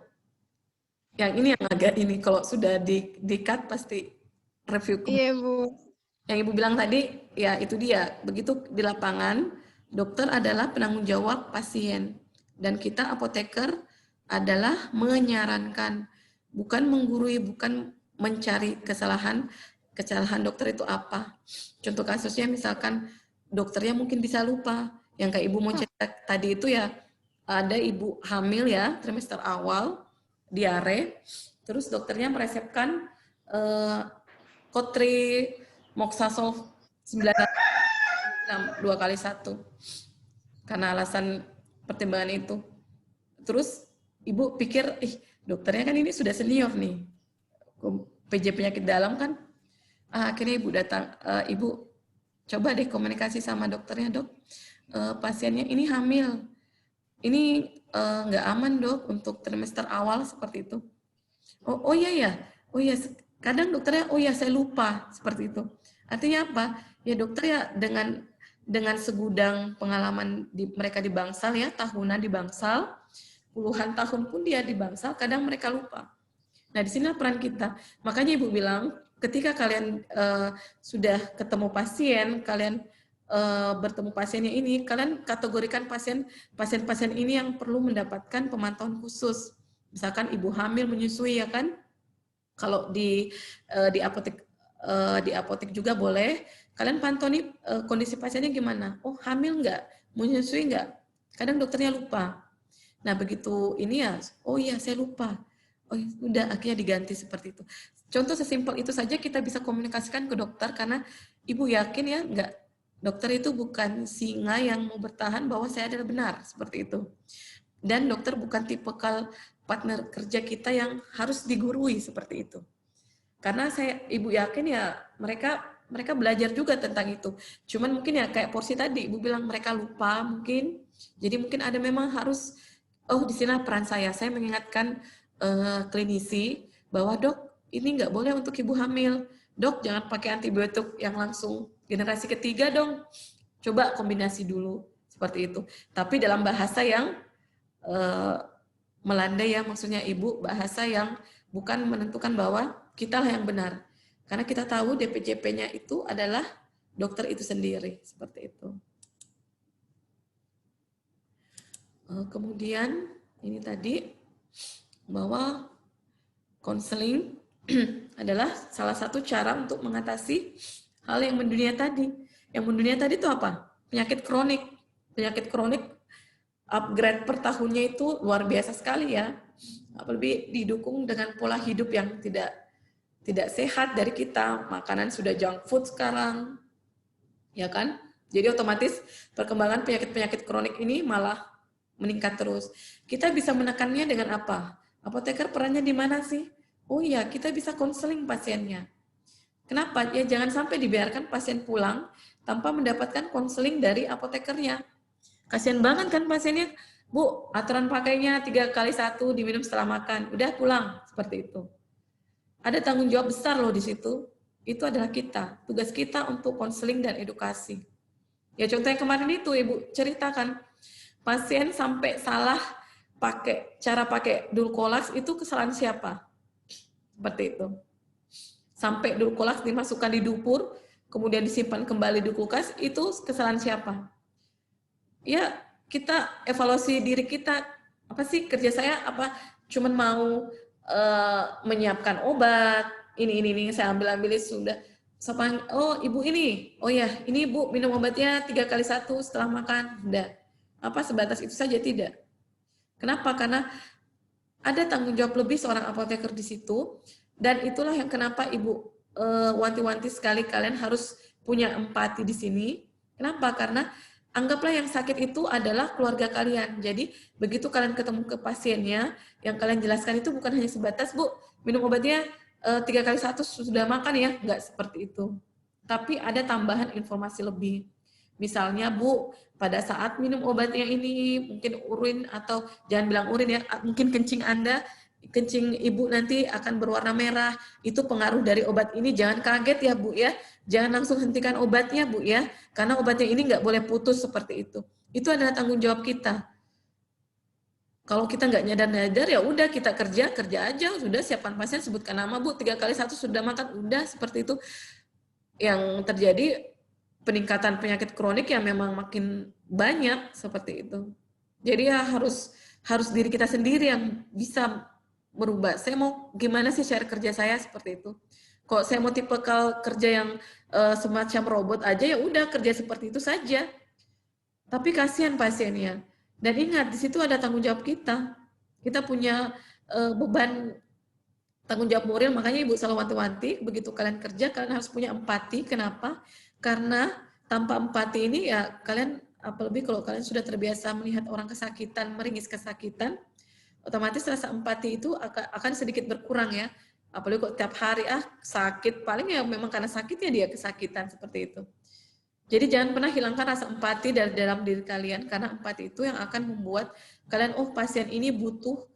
Yang ini yang agak ini, kalau sudah di-cut pasti review. Iya, Bu. Yang Ibu bilang tadi, ya itu dia. Begitu di lapangan, dokter adalah penanggung jawab pasien. Dan kita apoteker adalah menyarankan, bukan menggurui, bukan mencari kesalahan dokter itu apa. Contoh kasusnya misalkan dokternya mungkin bisa lupa. Yang kayak Ibu mau cerita tadi itu ya, ada ibu hamil ya, trimester awal, diare, terus dokternya meresepkan Cotrimoxazole 9 mg 2x1 karena alasan pertimbangan itu. Terus Ibu pikir, dokternya kan ini sudah senior nih, PJ penyakit dalam kan. Akhirnya Ibu datang, Ibu coba deh komunikasi sama dokternya, Dok, pasiennya ini hamil, ini nggak aman Dok untuk trimester awal seperti itu. Oh iya ya, oh iya, kadang dokternya, oh ya saya lupa, seperti itu. Artinya apa? Ya dokter ya dengan segudang pengalaman mereka di Bangsal ya, tahunan di Bangsal, puluhan tahun pun dia di Bangsal, kadang mereka lupa. Nah, di sini peran kita. Makanya Ibu bilang, ketika kalian sudah ketemu pasien, kalian bertemu pasiennya ini, kalian kategorikan pasien-pasien ini yang perlu mendapatkan pemantauan khusus. Misalkan ibu hamil menyusui ya kan? Kalau di apotek juga boleh. Kalian pantau nih kondisi pasiennya gimana? Oh hamil nggak? Menyusui nggak? Kadang dokternya lupa. Nah begitu ini ya, oh iya saya lupa. Oh udah akhirnya diganti seperti itu. Contoh sesimpel itu saja kita bisa komunikasikan ke dokter karena ibu yakin ya nggak, dokter itu bukan singa yang mau bertahan bahwa saya adalah benar seperti itu. Dan dokter bukan tipikal partner kerja kita yang harus digurui seperti itu. Karena ibu yakin ya mereka belajar juga tentang itu. Cuman mungkin ya kayak porsi tadi ibu bilang mereka lupa mungkin. Jadi mungkin ada memang harus di sini peran saya mengingatkan klinisi bahwa dok ini nggak boleh untuk ibu hamil. Dok jangan pakai antibiotik yang langsung generasi ketiga dong. Coba kombinasi dulu seperti itu. Tapi dalam bahasa yang melandai ya, maksudnya ibu bahasa yang bukan menentukan bahwa kitalah yang benar. Karena kita tahu DPJP-nya itu adalah dokter itu sendiri seperti itu. Kemudian ini tadi bahwa konseling adalah salah satu cara untuk mengatasi hal yang mendunia tadi. Yang mendunia tadi itu apa? Penyakit kronik. Penyakit kronik upgrade per tahunnya itu luar biasa sekali ya. Apalagi didukung dengan pola hidup yang tidak sehat dari kita. Makanan sudah junk food sekarang. Ya kan? Jadi otomatis perkembangan penyakit-penyakit kronik ini malah meningkat terus. Kita bisa menekannya dengan apa? Apoteker perannya di mana sih? Oh iya, kita bisa konseling pasiennya. Kenapa? Ya jangan sampai dibiarkan pasien pulang tanpa mendapatkan konseling dari apotekernya. Kasian banget kan pasiennya, Bu, aturan pakainya 3x1 diminum setelah makan, udah pulang, seperti itu. Ada tanggung jawab besar loh di situ, itu adalah kita, tugas kita untuk konseling dan edukasi. Ya contoh yang kemarin itu Ibu ceritakan, pasien sampai salah cara pakai Dulcolax itu kesalahan siapa? Seperti itu. Sampai Dulcolax dimasukkan di dupur, kemudian disimpan kembali di kulkas, itu kesalahan siapa? Ya, kita evaluasi diri kita, apa sih kerja saya, apa cuman mau menyiapkan obat, ini saya ambil sudah. Oh, ibu ini, oh ya, ini ibu minum obatnya 3x1 setelah makan, udah. Apa sebatas itu saja? Tidak. Kenapa? Karena ada tanggung jawab lebih seorang apoteker di situ, dan itulah yang kenapa ibu wanti-wanti sekali kalian harus punya empati di sini. Kenapa? Karena anggaplah yang sakit itu adalah keluarga kalian. Jadi begitu kalian ketemu ke pasiennya, yang kalian jelaskan itu bukan hanya sebatas, Bu, minum obatnya 3 kali 1 sudah makan ya, nggak seperti itu. Tapi ada tambahan informasi lebih. Misalnya, Bu, pada saat minum obatnya ini, mungkin urin atau jangan bilang urin ya, mungkin kencing Anda, kencing Ibu nanti akan berwarna merah. Itu pengaruh dari obat ini. Jangan kaget ya, Bu ya. Jangan langsung hentikan obatnya, Bu ya. Karena obatnya ini nggak boleh putus seperti itu. Itu adalah tanggung jawab kita. Kalau kita nggak nyadar-nyadar, ya udah kita kerja aja. Sudah siapkan pasien, sebutkan nama, Bu, 3 kali 1 sudah makan. Udah seperti itu. Yang terjadi peningkatan penyakit kronik yang memang makin banyak seperti itu. Jadi ya harus diri kita sendiri yang bisa merubah. Saya mau gimana sih cara kerja saya seperti itu. Kok saya mau tipikal kerja yang semacam robot aja, ya udah kerja seperti itu saja. Tapi kasihan pasiennya. Dan ingat di situ ada tanggung jawab kita. Kita punya beban tanggung jawab moral, makanya Ibu selalu wanti-wanti, begitu kalian kerja, kalian harus punya empati. Kenapa? Karena tanpa empati ini ya kalian, apalagi kalau kalian sudah terbiasa melihat orang kesakitan, meringis kesakitan, otomatis rasa empati itu akan sedikit berkurang ya. Apalagi kok tiap hari sakit, paling ya memang karena sakitnya dia kesakitan seperti itu. Jadi jangan pernah hilangkan rasa empati dari dalam diri kalian, karena empati itu yang akan membuat kalian, oh pasien ini butuh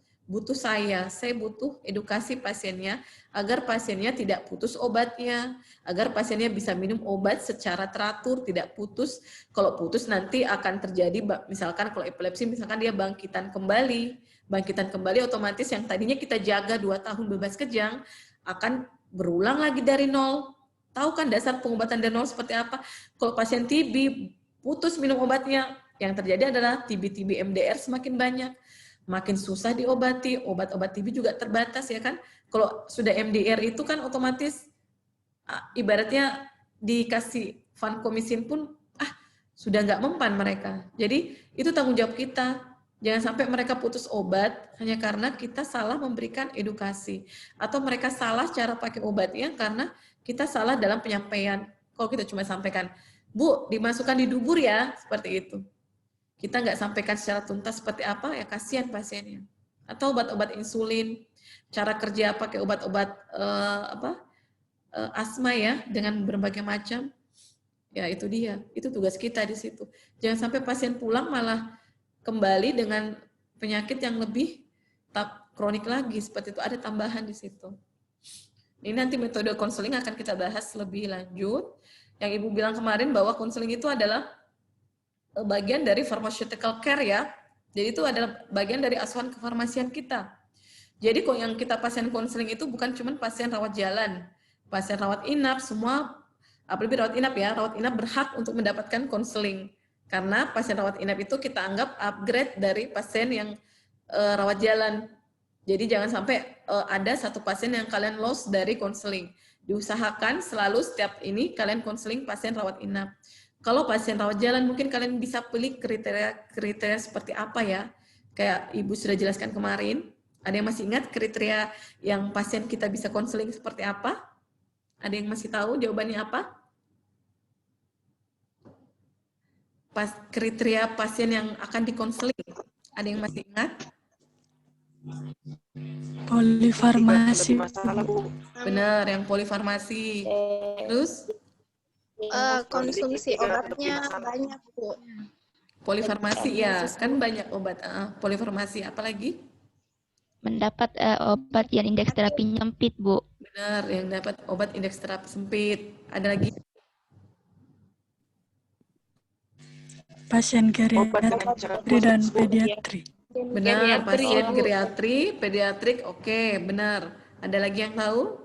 saya butuh edukasi pasiennya agar pasiennya tidak putus obatnya, agar pasiennya bisa minum obat secara teratur, tidak putus. Kalau putus nanti akan terjadi, misalkan kalau epilepsi, misalkan dia bangkitan kembali otomatis yang tadinya kita jaga 2 tahun bebas kejang, akan berulang lagi dari nol. Tahu kan dasar pengobatan dari nol seperti apa? Kalau pasien TB putus minum obatnya, yang terjadi adalah TB MDR semakin banyak. Makin susah diobati, obat-obat TB juga terbatas ya kan. Kalau sudah MDR itu kan otomatis ibaratnya dikasih vancomycin pun sudah nggak mempan mereka. Jadi itu tanggung jawab kita. Jangan sampai mereka putus obat hanya karena kita salah memberikan edukasi. Atau mereka salah cara pakai obatnya karena kita salah dalam penyampaian. Kalau kita cuma sampaikan, Bu, dimasukkan di dubur ya, seperti itu. Kita nggak sampaikan secara tuntas seperti apa, ya kasihan pasiennya. Atau obat-obat insulin, cara kerja pakai obat-obat asma ya, dengan berbagai macam. Ya itu dia, itu tugas kita di situ. Jangan sampai pasien pulang malah kembali dengan penyakit yang lebih kronik lagi, seperti itu, ada tambahan di situ. Ini nanti metode konseling akan kita bahas lebih lanjut. Yang Ibu bilang kemarin bahwa konseling itu adalah bagian dari pharmaceutical care ya. Jadi itu adalah bagian dari asuhan kefarmasian kita. Jadi kok yang kita pasien konseling itu bukan cuma pasien rawat jalan, pasien rawat inap, semua, apalagi rawat inap ya, rawat inap berhak untuk mendapatkan konseling. Karena pasien rawat inap itu kita anggap upgrade dari pasien yang rawat jalan. Jadi jangan sampai ada satu pasien yang kalian lost dari konseling. Diusahakan selalu setiap ini kalian konseling pasien rawat inap. Kalau pasien rawat jalan mungkin kalian bisa pilih kriteria seperti apa ya. Kayak Ibu sudah jelaskan kemarin. Ada yang masih ingat kriteria yang pasien kita bisa konseling seperti apa? Ada yang masih tahu jawabannya apa? Kriteria pasien yang akan dikonseling. Ada yang masih ingat? Polifarmasi. Benar, yang polifarmasi. Terus? Konsumsi obatnya banyak, Bu. Polifarmasi ya, kan banyak obat. Polifarmasi, apalagi? Mendapat obat yang indeks terapi nyempit, Bu. Benar, yang dapat obat indeks terapi sempit. Ada lagi? Pasien geriatri dan pediatri. Benar, pasien geriatri, pediatrik, oke, benar. Ada lagi yang tahu?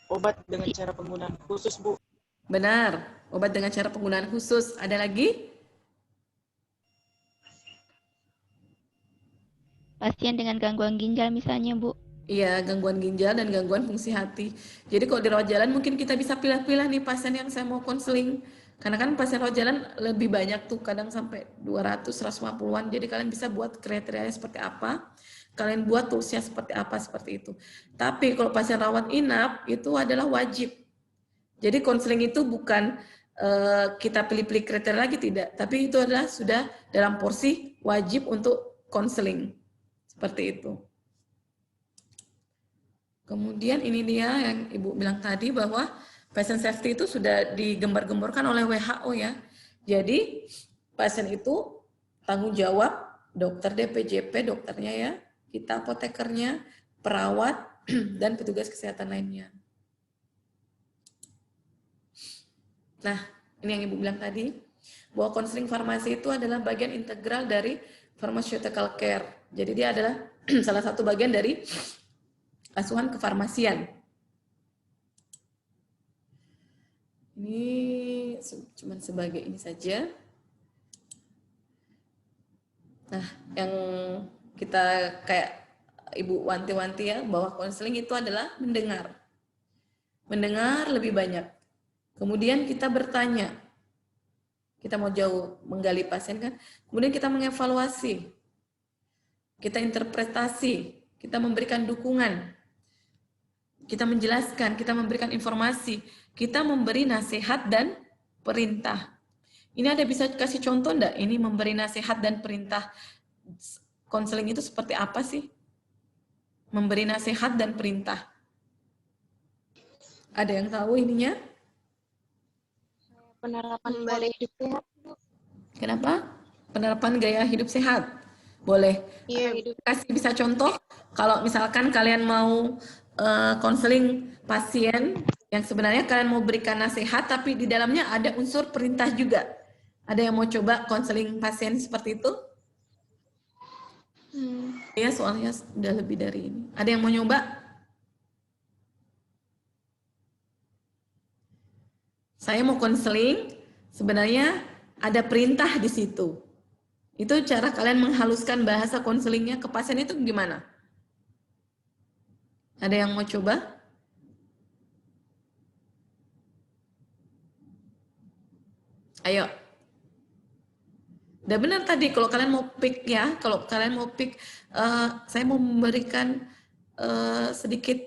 Obat dengan cara penggunaan khusus, Bu. Benar, obat dengan cara penggunaan khusus. Ada lagi? Pasien dengan gangguan ginjal misalnya, Bu. Iya, gangguan ginjal dan gangguan fungsi hati. Jadi kalau di rawat jalan mungkin kita bisa pilih-pilih nih pasien yang saya mau konseling. Karena kan pasien rawat jalan lebih banyak tuh, kadang sampai 200, 150-an. Jadi kalian bisa buat kriterianya seperti apa, kalian buat toolsnya seperti apa, seperti itu. Tapi kalau pasien rawat inap itu adalah wajib. Jadi konseling itu bukan kita pilih-pilih kriteria lagi, tidak. Tapi itu adalah sudah dalam porsi wajib untuk konseling. Seperti itu. Kemudian ini dia yang Ibu bilang tadi bahwa patient safety itu sudah digembar-gemborkan oleh WHO ya. Jadi pasien itu tanggung jawab dokter DPJP, dokternya ya, kita apotekernya, perawat, dan petugas kesehatan lainnya. Nah, ini yang Ibu bilang tadi, bahwa konseling farmasi itu adalah bagian integral dari pharmaceutical care. Jadi dia adalah salah satu bagian dari asuhan kefarmasian. Ini cuma sebagai ini saja. Nah, yang kita kayak Ibu wanti-wanti ya, bahwa konseling itu adalah mendengar. Mendengar lebih banyak. Kemudian kita bertanya. Kita mau jauh menggali pasien kan. Kemudian kita mengevaluasi. Kita interpretasi. Kita memberikan dukungan. Kita menjelaskan, kita memberikan informasi. Kita memberi nasihat dan perintah. Ini ada bisa kasih contoh enggak? Ini memberi nasihat dan perintah. Konseling itu seperti apa sih? Memberi nasihat dan perintah. Ada yang tahu ininya? Penerapan pola hidup sehat. Kenapa? Penerapan gaya hidup sehat. Boleh. Kasih bisa contoh, kalau misalkan kalian mau konseling pasien yang sebenarnya kalian mau berikan nasihat, tapi di dalamnya ada unsur perintah juga. Ada yang mau coba konseling pasien seperti itu? Ya, soalnya udah lebih dari ini. Ada yang mau nyoba? Saya mau konseling, sebenarnya ada perintah di situ. Itu cara kalian menghaluskan bahasa konselingnya ke pasien itu gimana? Ada yang mau coba? Ayo. Udah benar tadi, kalau kalian mau pick ya, kalau kalian mau pick, saya mau memberikan sedikit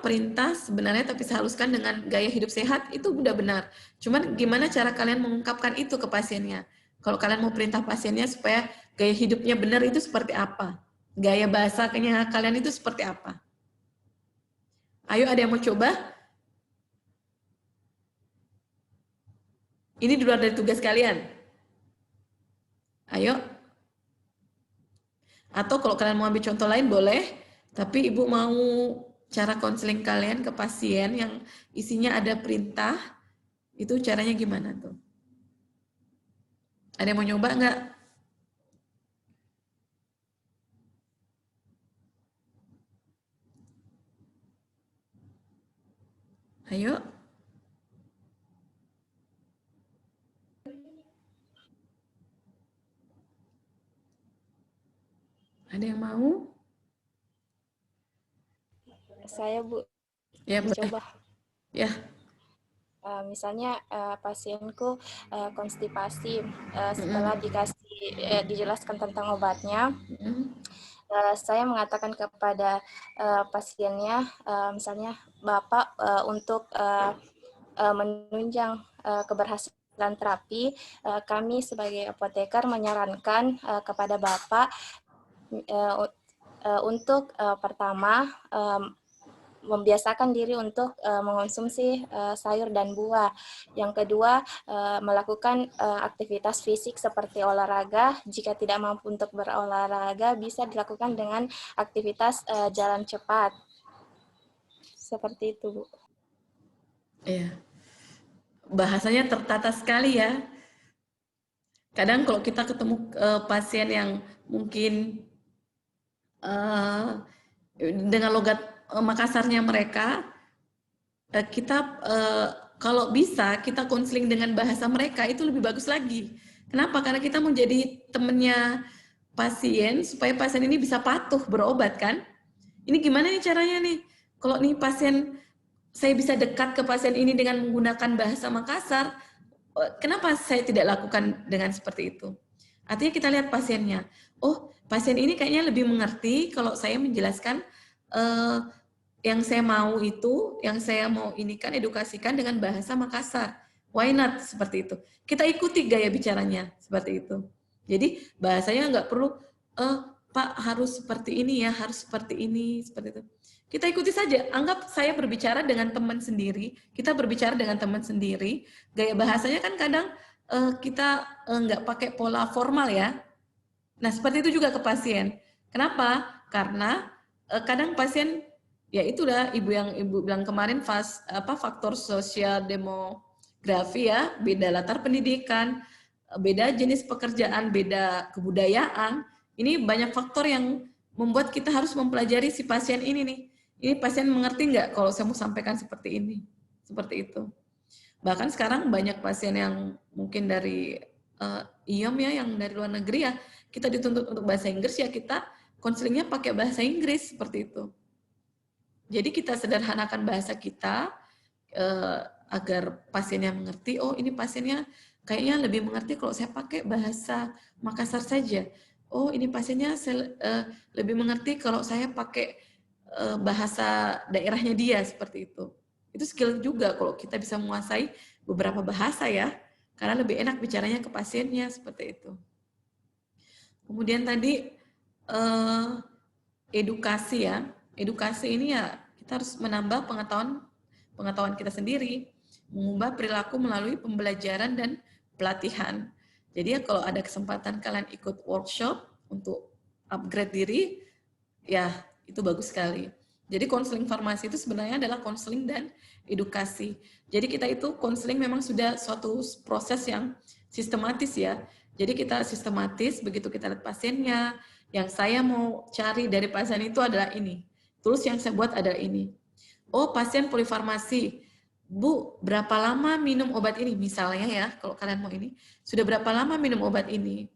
perintah sebenarnya, tapi saya haluskan dengan gaya hidup sehat, itu udah benar. Cuman gimana cara kalian mengungkapkan itu ke pasiennya? Kalau kalian mau perintah pasiennya supaya gaya hidupnya benar itu seperti apa? Gaya bahasanya kalian itu seperti apa? Ayo, ada yang mau coba? Ini di luar dari tugas kalian. Ayo. Atau kalau kalian mau ambil contoh lain boleh, tapi Ibu mau cara konseling kalian ke pasien yang isinya ada perintah, itu caranya gimana tuh? Ada yang mau nyoba nggak? Ayo. Ada yang mau? Saya, Bu, Ya, mencoba. Ya. Misalnya pasienku konstipasi, setelah dijelaskan tentang obatnya, saya mengatakan kepada pasiennya, misalnya Bapak untuk menunjang keberhasilan terapi, kami sebagai apoteker menyarankan kepada Bapak untuk pertama membiasakan diri untuk mengonsumsi sayur dan buah. Yang kedua, melakukan aktivitas fisik seperti olahraga. Jika tidak mampu untuk berolahraga, bisa dilakukan dengan aktivitas jalan cepat. Seperti itu, Bu. Iya. Bahasanya tertata sekali ya. Kadang kalau kita ketemu pasien yang mungkin dengan logat Makassarnya mereka, kita kalau bisa kita konseling dengan bahasa mereka itu lebih bagus lagi. Kenapa? Karena kita mau jadi temennya pasien supaya pasien ini bisa patuh berobat kan. Ini gimana nih caranya nih? Kalau nih pasien saya bisa dekat ke pasien ini dengan menggunakan bahasa Makassar, kenapa saya tidak lakukan dengan seperti itu? Artinya kita lihat pasiennya, oh pasien ini kayaknya lebih mengerti kalau saya menjelaskan yang saya mau itu, yang saya mau inikan, edukasikan dengan bahasa Makassar. Why not? Seperti itu. Kita ikuti gaya bicaranya, seperti itu. Jadi bahasanya nggak perlu, Pak harus seperti ini ya, harus seperti ini, seperti itu. Kita ikuti saja, anggap saya berbicara dengan teman sendiri, kita berbicara dengan teman sendiri, gaya bahasanya kan kadang kita nggak pakai pola formal ya. Nah seperti itu juga ke pasien. Kenapa? Karena kadang pasien, ya itulah ibu yang ibu bilang kemarin, faktor sosial demografi ya, beda latar pendidikan, beda jenis pekerjaan, beda kebudayaan. Ini banyak faktor yang membuat kita harus mempelajari si pasien ini nih. Ini pasien mengerti nggak kalau saya mau sampaikan seperti ini, seperti itu. Bahkan sekarang banyak pasien yang mungkin dari IOM ya, yang dari luar negeri ya, kita dituntut untuk bahasa Inggris ya, kita konselingnya pakai bahasa Inggris seperti itu. Jadi kita sederhanakan bahasa kita agar pasiennya mengerti, oh ini pasiennya kayaknya lebih mengerti kalau saya pakai bahasa Makassar saja. Oh ini pasiennya lebih mengerti kalau saya pakai bahasa daerahnya dia, seperti itu. Itu skill juga kalau kita bisa menguasai beberapa bahasa ya, karena lebih enak bicaranya ke pasiennya, seperti itu. Kemudian tadi edukasi ya, edukasi ini ya kita harus menambah pengetahuan kita sendiri, mengubah perilaku melalui pembelajaran dan pelatihan. Jadi ya kalau ada kesempatan kalian ikut workshop untuk upgrade diri, ya itu bagus sekali. Jadi konseling farmasi itu sebenarnya adalah konseling dan edukasi. Jadi kita itu konseling memang sudah suatu proses yang sistematis ya. Jadi kita sistematis, begitu kita lihat pasiennya, yang saya mau cari dari pasien itu adalah ini. Terus yang saya buat adalah ini. Oh pasien polifarmasi, Bu, berapa lama minum obat ini? Misalnya ya, kalau kalian mau ini, sudah berapa lama minum obat ini?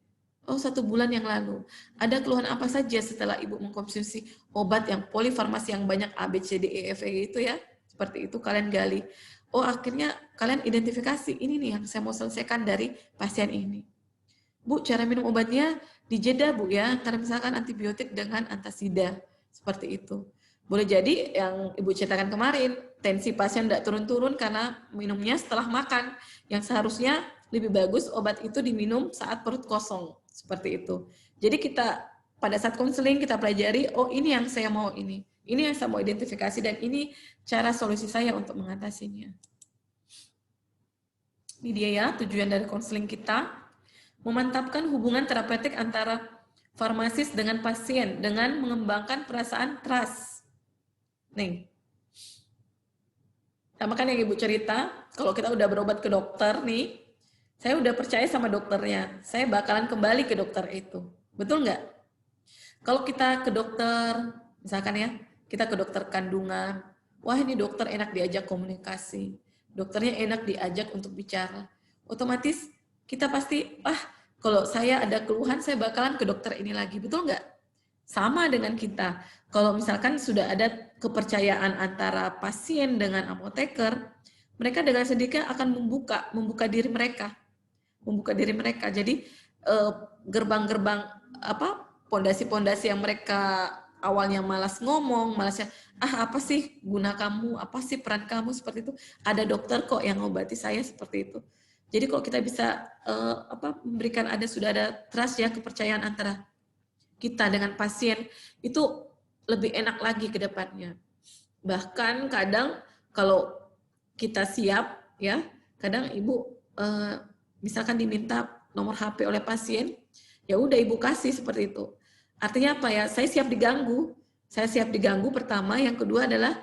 Oh, 1 bulan yang lalu. Ada keluhan apa saja setelah Ibu mengkonsumsi obat yang polifarmasi yang banyak A, B, C, D, E, F, E itu ya? Seperti itu kalian gali. Oh, akhirnya kalian identifikasi, ini nih yang saya mau selesaikan dari pasien ini. Bu, cara minum obatnya dijeda Bu ya, karena misalkan antibiotik dengan antasida. Seperti itu. Boleh jadi yang Ibu ceritakan kemarin, tensi pasien tidak turun-turun karena minumnya setelah makan. Yang seharusnya lebih bagus obat itu diminum saat perut kosong. Seperti itu. Jadi kita pada saat konseling kita pelajari, oh ini yang saya mau ini yang saya mau identifikasi dan ini cara solusi saya untuk mengatasinya. Ini dia ya tujuan dari konseling kita, memantapkan hubungan terapeutik antara farmasis dengan pasien dengan mengembangkan perasaan trust. Nih, sama kan yang Ibu cerita, kalau kita udah berobat ke dokter nih, saya udah percaya sama dokternya, saya bakalan kembali ke dokter itu. Betul nggak? Kalau kita ke dokter, misalkan ya, kita ke dokter kandungan, wah ini dokter enak diajak komunikasi, dokternya enak diajak untuk bicara. Otomatis kita pasti, kalau saya ada keluhan, saya bakalan ke dokter ini lagi. Betul nggak? Sama dengan kita. Kalau misalkan sudah ada kepercayaan antara pasien dengan apoteker, mereka dengan sendirinya akan membuka diri mereka. Jadi gerbang-gerbang pondasi-pondasi yang mereka awalnya malas ngomong, malasnya apa sih guna kamu, apa sih peran kamu, seperti itu. Ada dokter kok yang ngobati saya, seperti itu. Jadi kalau kita bisa memberikan sudah ada trust ya, kepercayaan antara kita dengan pasien, itu lebih enak lagi ke depannya. Bahkan kadang kalau kita siap ya, kadang Ibu misalkan diminta nomor HP oleh pasien, ya udah Ibu kasih seperti itu. Artinya apa ya? Saya siap diganggu. Saya siap diganggu pertama, yang kedua adalah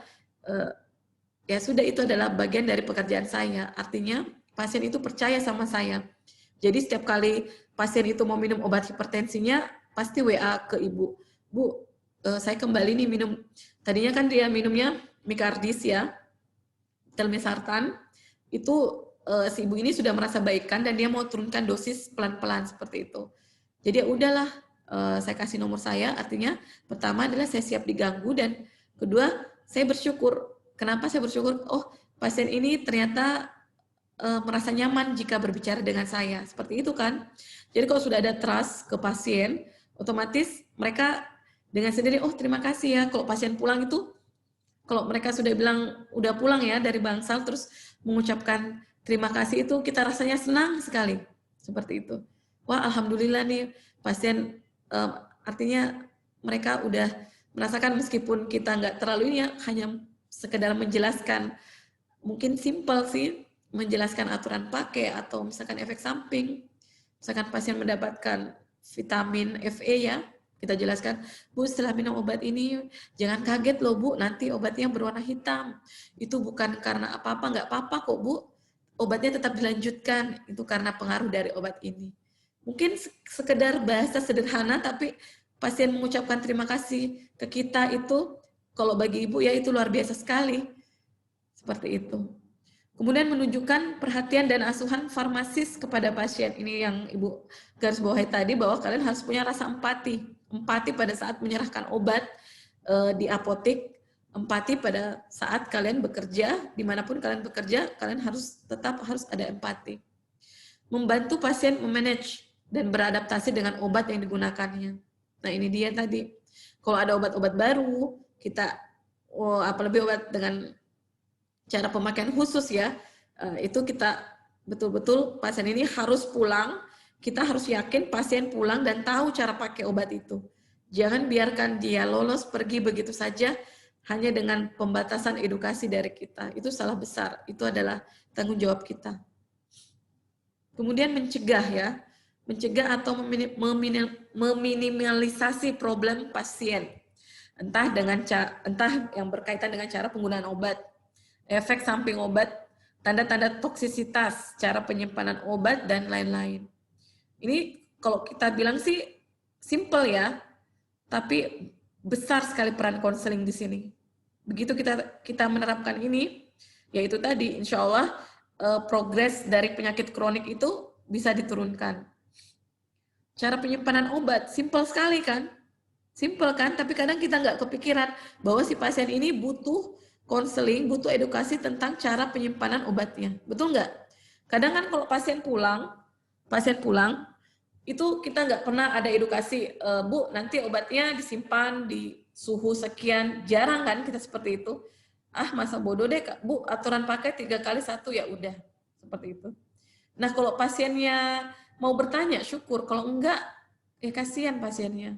ya sudah, itu adalah bagian dari pekerjaan saya. Artinya pasien itu percaya sama saya. Jadi setiap kali pasien itu mau minum obat hipertensinya, pasti WA ke Ibu. Bu, saya kembali nih minum. Tadinya kan dia minumnya Micardis ya, telmisartan. Itu si ibu ini sudah merasa baikkan dan dia mau turunkan dosis pelan-pelan seperti itu. Jadi ya udahlah, saya kasih nomor saya. Artinya pertama adalah saya siap diganggu dan kedua saya bersyukur kenapa saya bersyukur? Oh, pasien ini ternyata merasa nyaman jika berbicara dengan saya. Seperti itu kan? Jadi kalau sudah ada trust ke pasien, otomatis mereka dengan sendiri, oh terima kasih ya. Kalau pasien pulang itu, kalau mereka sudah bilang udah pulang ya dari bangsal, terus mengucapkan terima kasih itu kita rasanya senang sekali. Seperti itu. Wah, alhamdulillah nih pasien, artinya mereka udah merasakan meskipun kita nggak terlalu ini ya, hanya sekedar menjelaskan, mungkin simpel sih, menjelaskan aturan pakai atau misalkan efek samping. Misalkan pasien mendapatkan vitamin Fe ya, kita jelaskan, Bu setelah minum obat ini jangan kaget loh Bu, nanti obatnya berwarna hitam. Itu bukan karena apa-apa, nggak apa-apa kok Bu, obatnya tetap dilanjutkan, itu karena pengaruh dari obat ini. Mungkin sekedar bahasa sederhana, tapi pasien mengucapkan terima kasih ke kita itu, kalau bagi ibu ya itu luar biasa sekali. Seperti itu. Kemudian menunjukkan perhatian dan asuhan farmasis kepada pasien. Ini yang Ibu garis bawahi tadi, bahwa kalian harus punya rasa empati. Empati pada saat menyerahkan obat di apotek, empati pada saat kalian bekerja, dimanapun kalian bekerja, kalian tetap harus ada empati. Membantu pasien memanage dan beradaptasi dengan obat yang digunakannya. Nah ini dia tadi. Kalau ada obat-obat baru, kita, apalagi obat dengan cara pemakaian khusus ya, itu kita betul-betul pasien ini harus pulang, kita harus yakin pasien pulang dan tahu cara pakai obat itu. Jangan biarkan dia lolos pergi begitu saja hanya dengan pembatasan edukasi dari kita. Itu salah besar, itu adalah tanggung jawab kita. Kemudian mencegah ya, mencegah atau meminimalisasi problem pasien. Entah yang berkaitan dengan cara penggunaan obat, efek samping obat, tanda-tanda toksisitas, cara penyimpanan obat, dan lain-lain. Ini kalau kita bilang sih simple ya, tapi besar sekali peran konseling di sini. Begitu kita menerapkan ini, yaitu tadi insya Allah progres dari penyakit kronik itu bisa diturunkan. Cara penyimpanan obat, simple sekali kan? Simple kan? Tapi kadang kita nggak kepikiran bahwa si pasien ini butuh konseling, butuh edukasi tentang cara penyimpanan obatnya. Betul nggak? Kadang kan kalau pasien pulang, itu kita nggak pernah ada edukasi, Bu, nanti obatnya disimpan di suhu sekian. Jarang kan kita seperti itu. Ah, masa bodoh deh, Bu, aturan pakai 3x1 ya udah. Seperti itu. Nah, kalau pasiennya mau bertanya, syukur. Kalau enggak, kasihan pasiennya.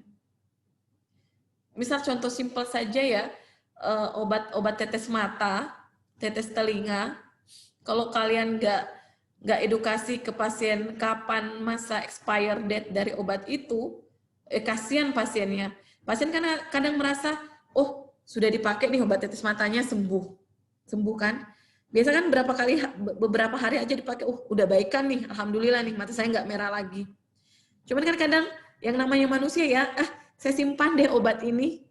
Misal contoh simpel saja ya, obat tetes mata, tetes telinga, kalau kalian nggak edukasi ke pasien kapan masa expire date dari obat itu, kasihan pasiennya. Pasien kan kadang merasa, oh sudah dipakai nih obat tetes matanya sembuh kan? Biasa kan beberapa hari aja dipakai, udah baikan nih, alhamdulillah nih mata saya nggak merah lagi. Cuman kan kadang yang namanya manusia ya, saya simpan deh obat ini.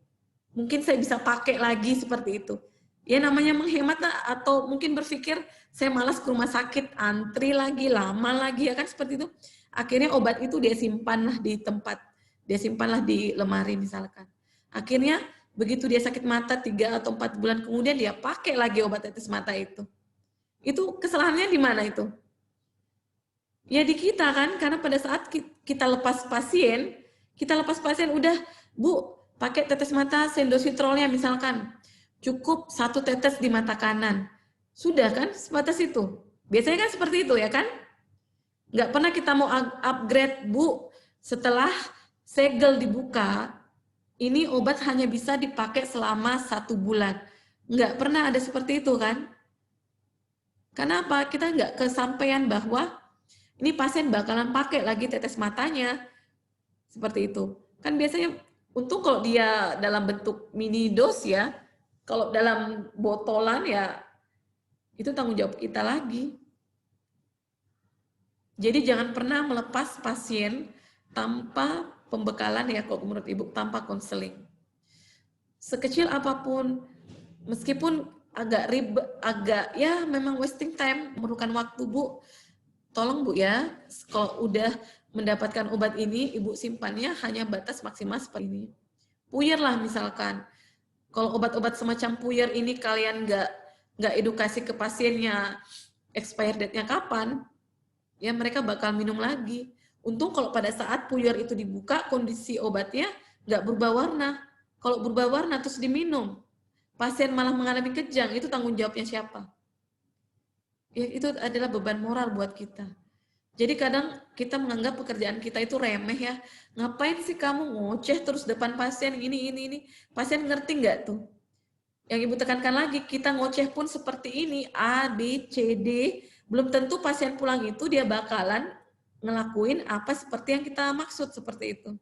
Mungkin saya bisa pakai lagi seperti itu. Ya namanya menghemat atau mungkin berpikir saya malas ke rumah sakit, antri lagi, lama lagi ya kan seperti itu. Akhirnya obat itu dia simpanlah di tempat, dia simpanlah di lemari misalkan. Akhirnya begitu dia sakit mata 3 atau 4 bulan kemudian dia pakai lagi obat tetes mata itu. Itu kesalahannya di mana itu? Ya di kita kan, karena pada saat kita lepas pasien udah, Bu, pakai tetes mata sendositrolnya misalkan, cukup 1 tetes di mata kanan. Sudah kan, sebatas itu. Biasanya kan seperti itu ya kan? Nggak pernah kita mau upgrade, Bu, setelah segel dibuka, ini obat hanya bisa dipakai selama 1 bulan. Nggak pernah ada seperti itu kan? Kenapa? Kita nggak kesampaian bahwa ini pasien bakalan pakai lagi tetes matanya. Seperti itu. Kan biasanya untung kalau dia dalam bentuk mini dos ya, kalau dalam botolan ya itu tanggung jawab kita lagi. Jadi jangan pernah melepas pasien tanpa pembekalan ya, kalau menurut Ibu, tanpa konseling. Sekecil apapun, meskipun agak ribet, ya memang wasting time, memerlukan waktu Bu. Tolong Bu ya, kalau udah mendapatkan obat ini, Ibu simpannya hanya batas maksimal seperti ini. Puyer lah misalkan. Kalau obat-obat semacam puyer ini kalian nggak nggak edukasi ke pasiennya expired date-nya kapan, ya mereka bakal minum lagi. Untung kalau pada saat puyer itu dibuka, kondisi obatnya nggak berubah warna. Kalau berubah warna terus diminum, pasien malah mengalami kejang, itu tanggung jawabnya siapa? Ya, itu adalah beban moral buat kita. Jadi kadang kita menganggap pekerjaan kita itu remeh ya. Ngapain sih kamu ngoceh terus depan pasien ini. Pasien ngerti nggak tuh? Yang Ibu tekankan lagi, kita ngoceh pun seperti ini, A, B, C, D. Belum tentu pasien pulang itu dia bakalan ngelakuin apa seperti yang kita maksud seperti itu.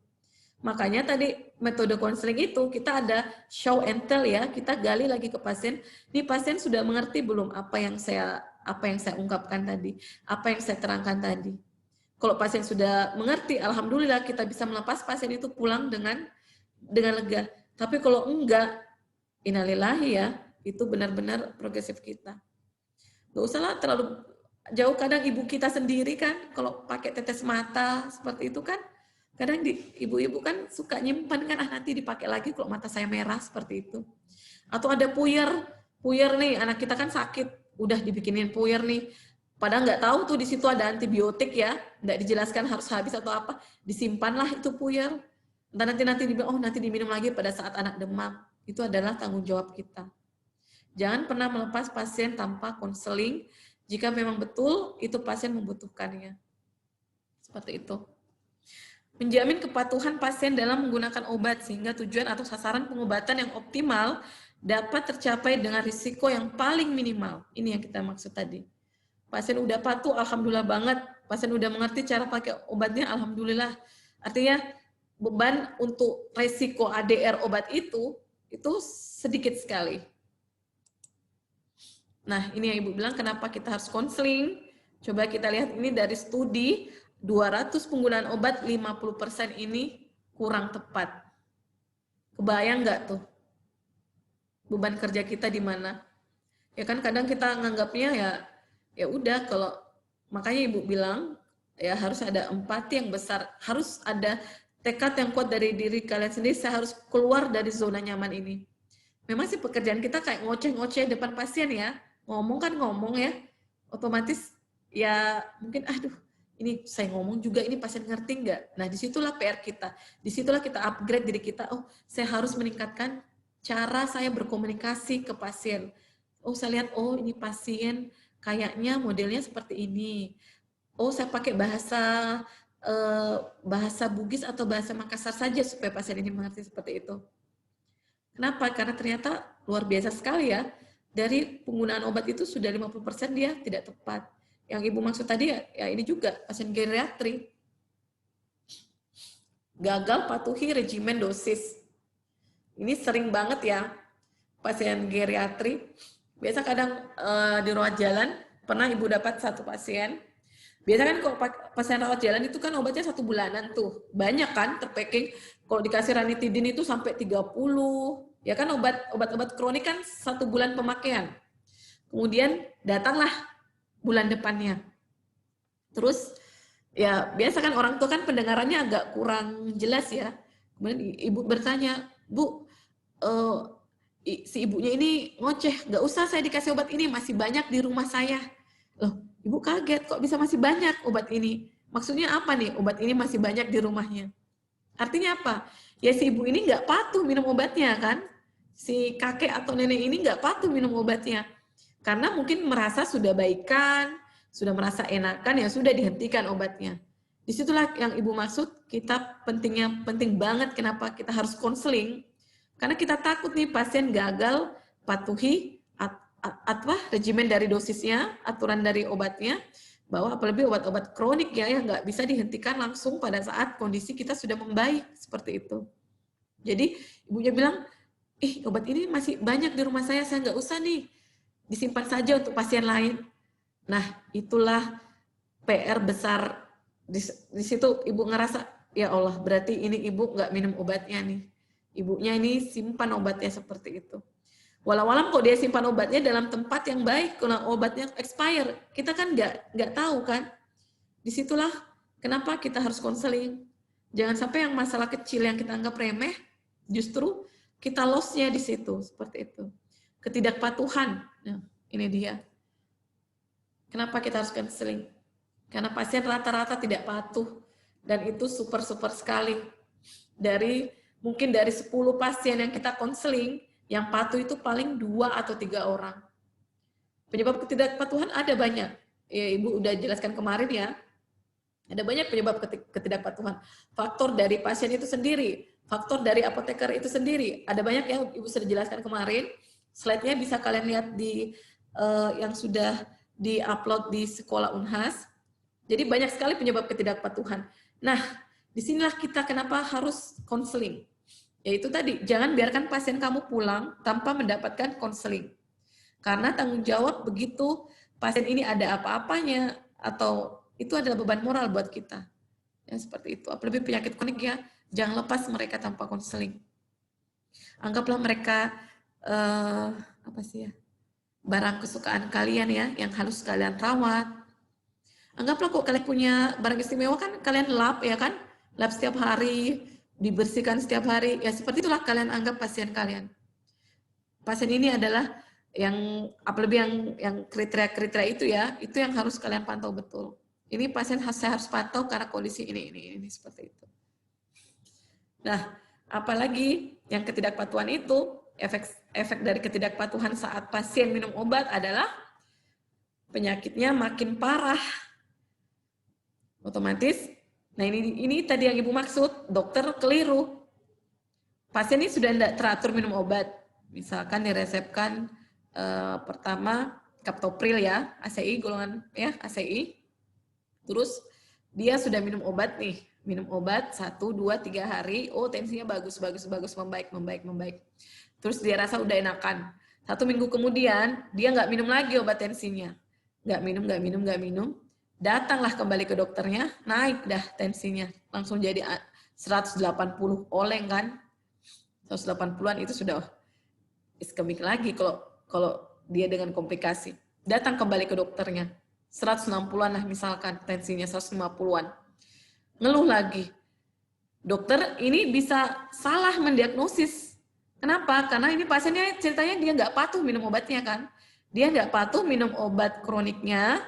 Makanya tadi metode konseling itu kita ada show and tell ya, kita gali lagi ke pasien. Nih pasien sudah mengerti belum apa yang saya ungkapkan tadi, apa yang saya terangkan tadi. Kalau pasien sudah mengerti, alhamdulillah kita bisa melepas pasien itu pulang dengan lega. Tapi kalau enggak, innalillahi ya, itu benar-benar progresif kita. Nggak usahlah terlalu jauh, kadang ibu kita sendiri kan, kalau pakai tetes mata seperti itu kan, kadang ibu-ibu kan suka nyimpan kan, nanti dipakai lagi kalau mata saya merah seperti itu. Atau ada puyer nih, anak kita kan sakit, udah dibikinin puyer nih, padahal nggak tahu tuh di situ ada antibiotik ya, nggak dijelaskan harus habis atau apa, disimpanlah itu puyer. Nanti diminum lagi pada saat anak demam. Itu adalah tanggung jawab kita. Jangan pernah melepas pasien tanpa konseling jika memang betul itu pasien membutuhkannya. Seperti itu. Menjamin kepatuhan pasien dalam menggunakan obat sehingga tujuan atau sasaran pengobatan yang optimal dapat tercapai dengan risiko yang paling minimal. Ini yang kita maksud tadi. Pasien udah patuh, alhamdulillah banget. Pasien udah mengerti cara pakai obatnya, alhamdulillah. Artinya beban untuk risiko ADR obat itu sedikit sekali. Nah, ini yang Ibu bilang kenapa kita harus konseling. Coba kita lihat ini dari studi, 200 penggunaan obat, 50% ini kurang tepat. Kebayang nggak tuh? Beban kerja kita di mana? Ya kan kadang kita nganggapnya ya udah, kalau makanya Ibu bilang ya harus ada empati yang besar, harus ada tekad yang kuat dari diri kalian sendiri. Saya harus keluar dari zona nyaman ini. Memang sih pekerjaan kita kayak ngoceh-ngoceh depan pasien ya, ngomong ya, otomatis ya mungkin ini saya ngomong juga, ini pasien ngerti nggak? Nah, disitulah PR kita. Disitulah kita upgrade diri kita. Oh, saya harus meningkatkan cara saya berkomunikasi ke pasien. Oh, saya lihat, oh ini pasien kayaknya modelnya seperti ini. Oh, saya pakai bahasa Bugis atau bahasa Makassar saja supaya pasien ini mengerti seperti itu. Kenapa? Karena ternyata luar biasa sekali ya. Dari penggunaan obat itu sudah 50% dia tidak tepat. Yang Ibu maksud tadi ya ini juga pasien geriatri. Gagal patuhi regimen dosis. Ini sering banget ya pasien geriatri. Biasa kadang di rawat jalan, pernah Ibu dapat satu pasien. Biasa kan kalau pasien rawat jalan itu kan obatnya 1 bulanan tuh. Banyak kan terpacking. Kalau dikasih ranitidin itu sampai 30. Ya kan obat-obat kronik kan 1 bulan pemakaian. Kemudian datanglah bulan depannya. Terus ya biasa kan orang tua kan pendengarannya agak kurang jelas ya. Kemudian ibu bertanya, Bu, si ibunya ini ngoceh, nggak usah saya dikasih obat ini, masih banyak di rumah saya. Loh, Ibu kaget kok bisa masih banyak obat ini. Maksudnya apa nih obat ini masih banyak di rumahnya? Artinya apa? Ya si ibu ini nggak patuh minum obatnya kan. Si kakek atau nenek ini nggak patuh minum obatnya. Karena mungkin merasa sudah baikan, sudah merasa enakan, ya sudah dihentikan obatnya. Disitulah yang Ibu maksud, kita penting banget kenapa kita harus konseling. Karena kita takut nih pasien gagal patuhi regimen dari dosisnya, aturan dari obatnya, bahwa apalagi obat-obat kronik ya nggak bisa dihentikan langsung pada saat kondisi kita sudah membaik, seperti itu. Jadi ibunya bilang, obat ini masih banyak di rumah saya nggak usah nih, disimpan saja untuk pasien lain. Nah, itulah PR besar. Di situ ibu ngerasa, ya Allah, berarti ini ibu nggak minum obatnya nih. Ibunya ini simpan obatnya seperti itu. Walau-walau kok dia simpan obatnya dalam tempat yang baik, kalau obatnya expire, kita kan nggak tahu kan. Disitulah kenapa kita harus konseling. Jangan sampai yang masalah kecil yang kita anggap remeh, justru kita loss-nya di situ, seperti itu. Ketidakpatuhan. Ini dia. Kenapa kita harus konseling? Karena pasien rata-rata tidak patuh. Dan itu super-super sekali. Mungkin dari 10 pasien yang kita konseling, yang patuh itu paling 2 atau 3 orang. Penyebab ketidakpatuhan ada banyak. Ya, Ibu udah jelaskan kemarin ya. Ada banyak penyebab ketidakpatuhan. Faktor dari pasien itu sendiri, faktor dari apoteker itu sendiri. Ada banyak yang Ibu sudah jelaskan kemarin. Slide-nya bisa kalian lihat di yang sudah di-upload di Sekolah Unhas. Jadi banyak sekali penyebab ketidakpatuhan. Nah, disinilah kita kenapa harus konseling. Yaitu tadi, jangan biarkan pasien kamu pulang tanpa mendapatkan konseling. Karena tanggung jawab begitu pasien ini ada apa-apanya, atau itu adalah beban moral buat kita. Ya, seperti itu. Apalagi penyakit kronik ya, jangan lepas mereka tanpa konseling. Anggaplah mereka, barang kesukaan kalian ya, yang harus kalian rawat. Anggaplah kok kalian punya barang istimewa kan, kalian lap ya kan, lap setiap hari, dibersihkan setiap hari, ya seperti itulah kalian anggap pasien kalian. Pasien ini adalah yang, apalagi yang kriteria-kriteria itu ya, itu yang harus kalian pantau betul. Ini pasien saya harus pantau karena kondisi ini seperti itu. Nah, apalagi yang ketidakpatuhan itu, efek dari ketidakpatuhan saat pasien minum obat adalah penyakitnya makin parah. Otomatis, nah ini tadi yang Ibu maksud, dokter keliru. Pasien ini sudah tidak teratur minum obat. Misalkan diresepkan pertama kaptopril ya, ACI golongan ya, ACI. Terus dia sudah minum obat nih, minum obat 1, 2, 3 hari, oh tensinya bagus, membaik. Terus dia rasa udah enakan. 1 minggu kemudian, dia nggak minum lagi obat tensinya. Nggak minum. Datanglah kembali ke dokternya, naik dah tensinya. Langsung jadi 180 oleng kan. 180-an itu sudah iskemik lagi kalau dia dengan komplikasi. Datang kembali ke dokternya. 160-an lah misalkan tensinya, 150-an. Ngeluh lagi. Dokter ini bisa salah mendiagnosis. Kenapa? Karena ini pasiennya ceritanya dia nggak patuh minum obatnya kan. Dia nggak patuh minum obat kroniknya,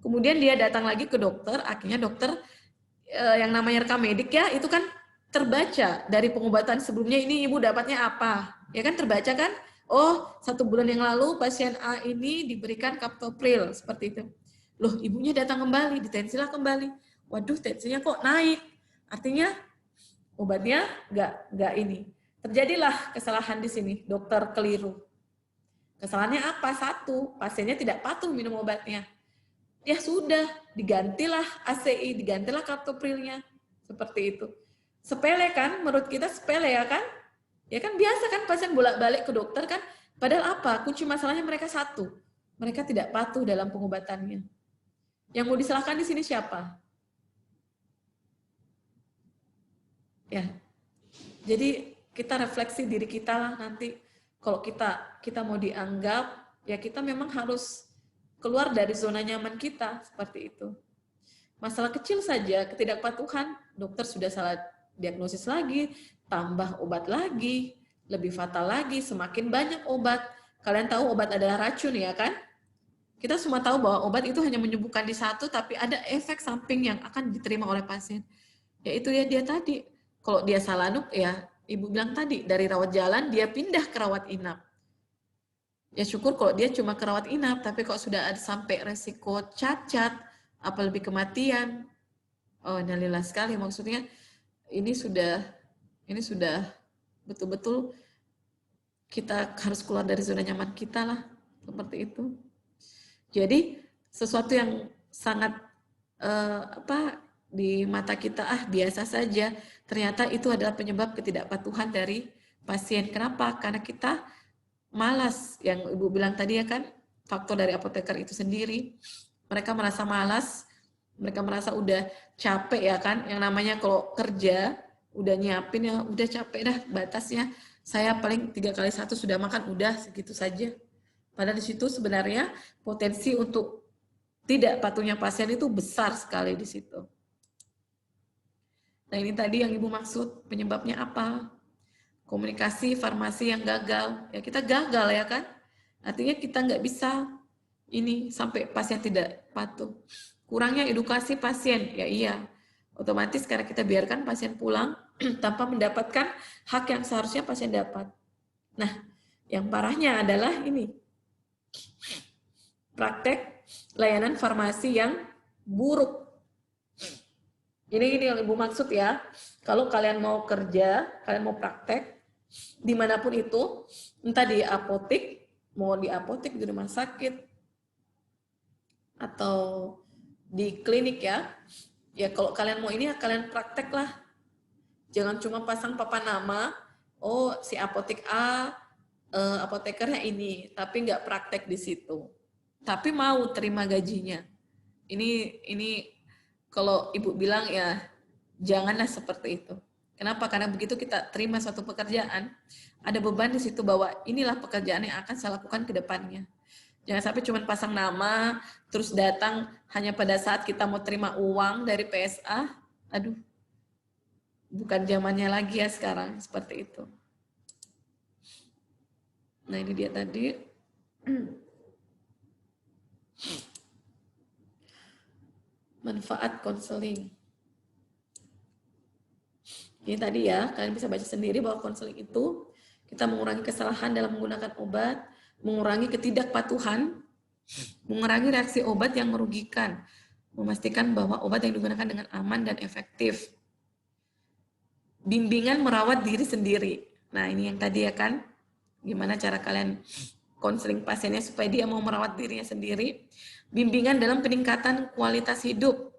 kemudian dia datang lagi ke dokter, akhirnya dokter yang namanya rekam medik ya, itu kan terbaca dari pengobatan sebelumnya ini ibu dapatnya apa. Ya kan terbaca kan? Oh, 1 bulan yang lalu pasien A ini diberikan kaptopril, seperti itu. Loh, ibunya datang kembali, ditensilah kembali. Waduh, tensinya kok naik. Artinya obatnya nggak ini. Terjadilah kesalahan di sini, dokter keliru. Kesalahannya apa? 1, pasiennya tidak patuh minum obatnya. Ya sudah, digantilah ACI, digantilah kaptoprilnya. Seperti itu. Sepele kan? Menurut kita sepele ya kan? Ya kan biasa kan pasien bolak-balik ke dokter kan? Padahal apa? Kunci masalahnya mereka 1. Mereka tidak patuh dalam pengobatannya. Yang mau disalahkan di sini siapa? Ya. Jadi kita refleksi diri kita lah nanti. Kalau kita mau dianggap, ya kita memang harus keluar dari zona nyaman kita, seperti itu. Masalah kecil saja, ketidakpatuhan, dokter sudah salah diagnosis lagi, tambah obat lagi, lebih fatal lagi, semakin banyak obat. Kalian tahu obat adalah racun ya kan? Kita semua tahu bahwa obat itu hanya menyembuhkan di satu, tapi ada efek samping yang akan diterima oleh pasien. Yaitu ya dia tadi, kalau dia salah ya Ibu bilang tadi, dari rawat jalan dia pindah ke rawat inap. Ya syukur kalau dia cuma ke rawat inap, tapi kalau sudah ada sampai resiko cacat, apa lebih kematian, oh innalillah sekali, maksudnya ini sudah betul-betul kita harus keluar dari zona nyaman kita lah, seperti itu. Jadi sesuatu yang sangat di mata kita biasa saja, ternyata itu adalah penyebab ketidakpatuhan dari pasien. Kenapa? Karena kita malas, yang Ibu bilang tadi ya kan, faktor dari apoteker itu sendiri. Mereka merasa malas, mereka merasa udah capek ya kan, yang namanya kalau kerja, udah nyiapin ya, udah capek dah batasnya. Saya paling 3 kali 1 sudah makan, udah segitu saja. Padahal di situ sebenarnya potensi untuk tidak patuhnya pasien itu besar sekali di situ. Nah ini tadi yang Ibu maksud, penyebabnya apa? Komunikasi farmasi yang gagal. Ya kita gagal ya kan? Artinya kita nggak bisa ini sampai pasien tidak patuh. Kurangnya edukasi pasien, ya iya. Otomatis karena kita biarkan pasien pulang tanpa mendapatkan hak yang seharusnya pasien dapat. Nah, yang parahnya adalah ini. Praktek layanan farmasi yang buruk. Ini yang Ibu maksud ya. Kalau kalian mau kerja, kalian mau praktek, dimanapun itu, entah di apotek, mau di apotek, di rumah sakit, atau di klinik ya, ya kalau kalian mau ini ya kalian praktek lah. Jangan cuma pasang papan nama, oh si apotek A, apotekernya ini, tapi nggak praktek di situ. Tapi mau terima gajinya. Ini kalau Ibu bilang ya janganlah seperti itu. Kenapa? Karena begitu kita terima suatu pekerjaan, ada beban di situ bahwa inilah pekerjaan yang akan saya lakukan ke depannya. Jangan sampai cuma pasang nama, terus datang hanya pada saat kita mau terima uang dari PSA. Aduh, bukan zamannya lagi ya sekarang, seperti itu. Nah ini dia tadi. Manfaat konseling. Ini tadi ya, kalian bisa baca sendiri bahwa konseling itu kita mengurangi kesalahan dalam menggunakan obat, mengurangi ketidakpatuhan, mengurangi reaksi obat yang merugikan, memastikan bahwa obat yang digunakan dengan aman dan efektif. Bimbingan merawat diri sendiri. Nah ini yang tadi ya kan, gimana cara kalian konseling pasiennya supaya dia mau merawat dirinya sendiri. Bimbingan dalam peningkatan kualitas hidup.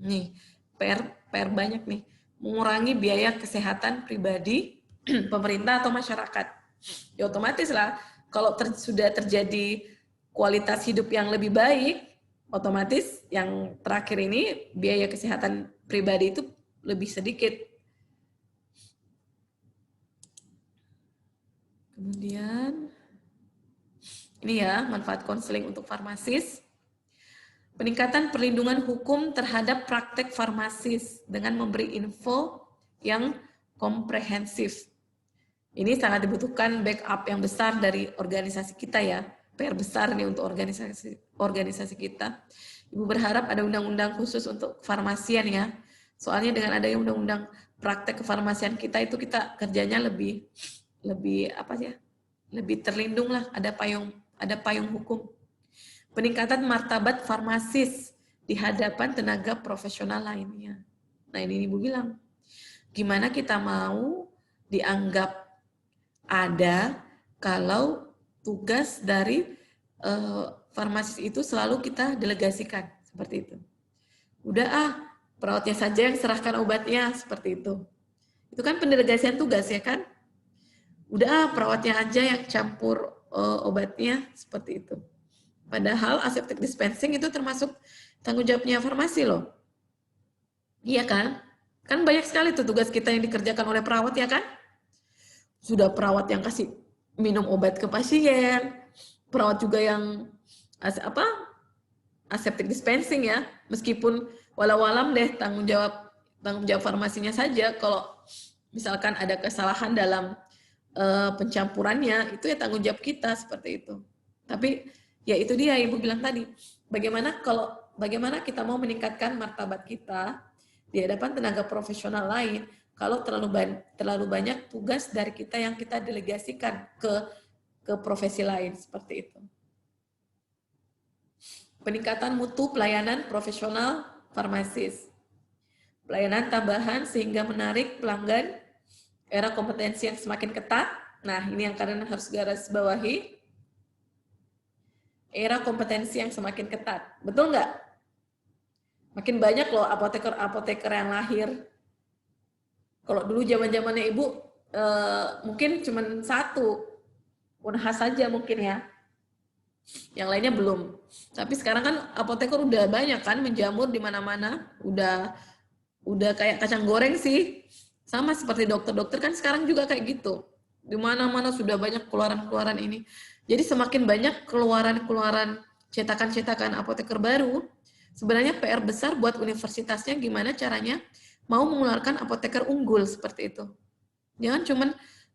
Nih, PR banyak nih. Mengurangi biaya kesehatan pribadi, pemerintah atau masyarakat. Ya otomatis lah, kalau sudah terjadi kualitas hidup yang lebih baik, otomatis yang terakhir ini biaya kesehatan pribadi itu lebih sedikit. Kemudian, ini ya manfaat konseling untuk farmasis. Peningkatan perlindungan hukum terhadap praktek farmasis dengan memberi info yang komprehensif. Ini sangat dibutuhkan backup yang besar dari organisasi kita ya. PR besar nih untuk organisasi kita. Ibu berharap ada undang-undang khusus untuk farmasian ya. Soalnya dengan adanya undang-undang praktek kefarmasian kita itu kita kerjanya lebih apa ya? Lebih terlindung lah, ada payung hukum. Peningkatan martabat farmasis di hadapan tenaga profesional lainnya. Nah ini Ibu bilang, gimana kita mau dianggap ada kalau tugas dari farmasis itu selalu kita delegasikan, seperti itu. Udah perawatnya saja yang serahkan obatnya, seperti itu. Itu kan pendelegasian tugas ya kan? Udah perawatnya aja yang campur obatnya, seperti itu. Padahal aseptic dispensing itu termasuk tanggung jawabnya farmasi loh. Iya kan? Kan banyak sekali tuh tugas kita yang dikerjakan oleh perawat ya kan? Sudah perawat yang kasih minum obat ke pasien, perawat juga yang aseptic dispensing ya. Meskipun walau-alam deh tanggung jawab farmasinya saja. Kalau misalkan ada kesalahan dalam pencampurannya, itu ya tanggung jawab kita seperti itu. Tapi ya itu dia Ibu bilang tadi, bagaimana kita mau meningkatkan martabat kita di hadapan tenaga profesional lain kalau terlalu banyak tugas dari kita yang kita delegasikan ke profesi lain seperti itu. Peningkatan mutu pelayanan profesional farmasis. Pelayanan tambahan sehingga menarik pelanggan, era kompetensi yang semakin ketat. Nah, ini yang kalian harus garis bawahi. Era kompetensi yang semakin ketat. Betul nggak? Makin banyak loh apoteker yang lahir. Kalau dulu zaman-zamannya Ibu, mungkin cuma satu. Unhas saja mungkin ya. Yang lainnya belum. Tapi sekarang kan apoteker udah banyak kan, menjamur di mana-mana. Udah kayak kacang goreng sih. Sama seperti dokter-dokter kan sekarang juga kayak gitu. Di mana-mana sudah banyak keluaran-keluaran ini. Jadi semakin banyak keluaran-keluaran cetakan-cetakan apoteker baru, sebenarnya PR besar buat universitasnya gimana caranya mau mengeluarkan apoteker unggul seperti itu. Jangan cuman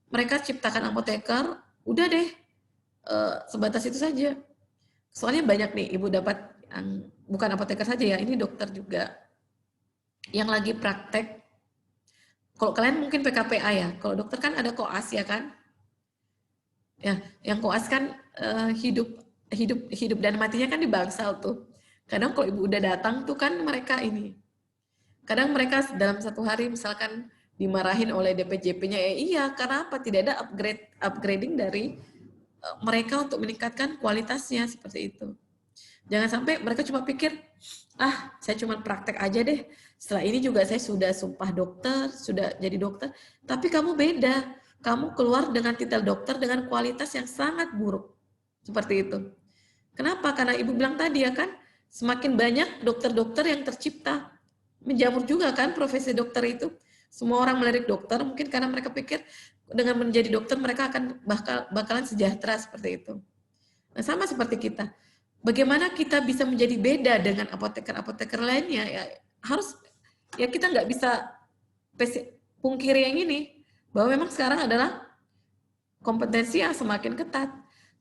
mereka ciptakan apoteker, udah deh sebatas itu saja. Soalnya banyak nih Ibu dapat yang bukan apoteker saja ya, ini dokter juga yang lagi praktek. Kalau kalian mungkin PKPA ya, kalau dokter kan ada koas ya kan? Ya, yang koas kan hidup dan matinya kan di bangsal tuh. Kadang kalau Ibu udah datang tuh kan mereka ini. Kadang mereka dalam satu hari misalkan dimarahin oleh DPJP-nya, iya karena apa? Tidak ada upgrading dari mereka untuk meningkatkan kualitasnya seperti itu. Jangan sampai mereka cuma pikir, saya cuma praktek aja deh. Setelah ini juga saya sudah sumpah dokter, sudah jadi dokter. Tapi kamu beda. Kamu keluar dengan titel dokter dengan kualitas yang sangat buruk. Seperti itu. Kenapa? Karena Ibu bilang tadi ya kan, semakin banyak dokter-dokter yang tercipta. Menjamur juga kan profesi dokter itu. Semua orang melirik dokter, mungkin karena mereka pikir dengan menjadi dokter mereka akan bakalan sejahtera seperti itu. Nah, sama seperti kita. Bagaimana kita bisa menjadi beda dengan apoteker-apoteker lainnya? Ya, kita nggak bisa pungkiri yang ini, bahwa memang sekarang adalah kompetensi yang semakin ketat.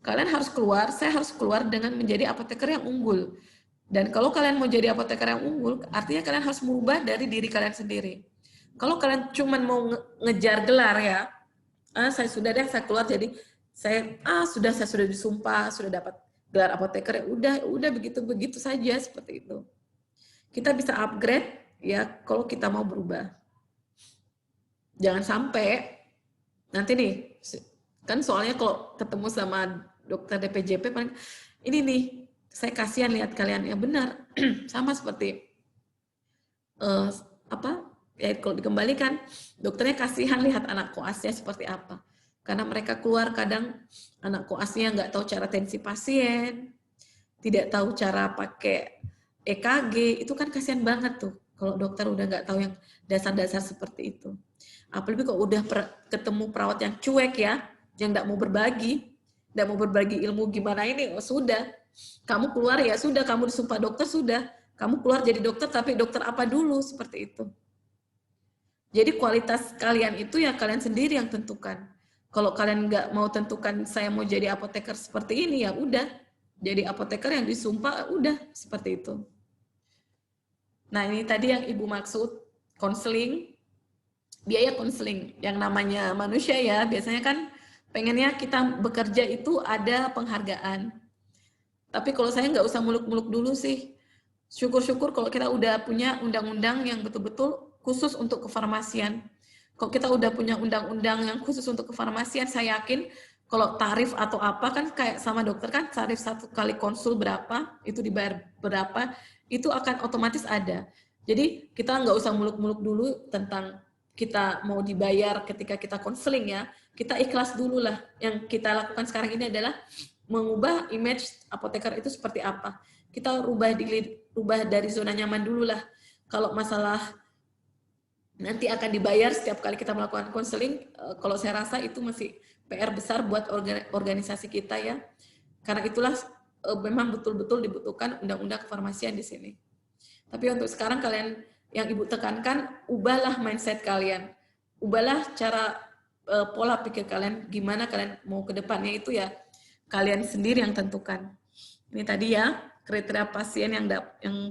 Kalian harus keluar, saya harus keluar dengan menjadi apoteker yang unggul. Dan kalau kalian mau jadi apoteker yang unggul, artinya kalian harus merubah dari diri kalian sendiri. Kalau kalian cuma mau ngejar gelar ya, saya sudah keluar jadi saya sudah disumpah, sudah dapat gelar apoteker, ya udah begitu saja seperti itu. Kita bisa upgrade ya kalau kita mau berubah. Jangan sampai nanti nih, kan soalnya kalau ketemu sama dokter DPJP paling ini nih, saya kasihan lihat kalian, ya benar, sama seperti kalau dikembalikan, dokternya kasihan lihat anak koasnya seperti apa. Karena mereka keluar kadang anak koasnya nggak tahu cara tensi pasien, tidak tahu cara pakai EKG, itu kan kasihan banget tuh. Kalau dokter udah nggak tahu yang dasar-dasar seperti itu. Apalagi kalau udah ketemu perawat yang cuek ya, yang nggak mau berbagi ilmu gimana ini, sudah. Kamu keluar ya sudah, kamu disumpah dokter sudah. Kamu keluar jadi dokter, tapi dokter apa dulu, seperti itu. Jadi kualitas kalian itu ya kalian sendiri yang tentukan. Kalau kalian nggak mau tentukan saya mau jadi apoteker seperti ini, ya udah. Jadi apoteker yang disumpah, udah seperti itu. Nah ini tadi yang Ibu maksud, konseling, biaya konseling. Yang namanya manusia ya, biasanya kan pengennya kita bekerja itu ada penghargaan. Tapi kalau saya nggak usah muluk-muluk dulu sih. Syukur-syukur kalau kita udah punya undang-undang yang betul-betul khusus untuk kefarmasian. Kalau kita udah punya undang-undang yang khusus untuk kefarmasian, saya yakin kalau tarif atau apa kan kayak sama dokter kan, tarif 1 kali konsul berapa, itu dibayar berapa, itu akan otomatis ada. Jadi kita nggak usah muluk-muluk dulu tentang kita mau dibayar ketika kita konseling ya. Kita ikhlas dulu lah. Yang kita lakukan sekarang ini adalah mengubah image apoteker itu seperti apa. Kita rubah dari zona nyaman dulu lah. Kalau masalah nanti akan dibayar setiap kali kita melakukan konseling, kalau saya rasa itu masih PR besar buat organisasi kita ya. Karena itulah memang betul-betul dibutuhkan undang-undang kefarmasian di sini. Tapi untuk sekarang kalian, yang Ibu tekankan, ubahlah mindset kalian. Ubahlah cara pola pikir kalian, gimana kalian mau ke depannya itu ya kalian sendiri yang tentukan. Ini tadi ya kriteria pasien yang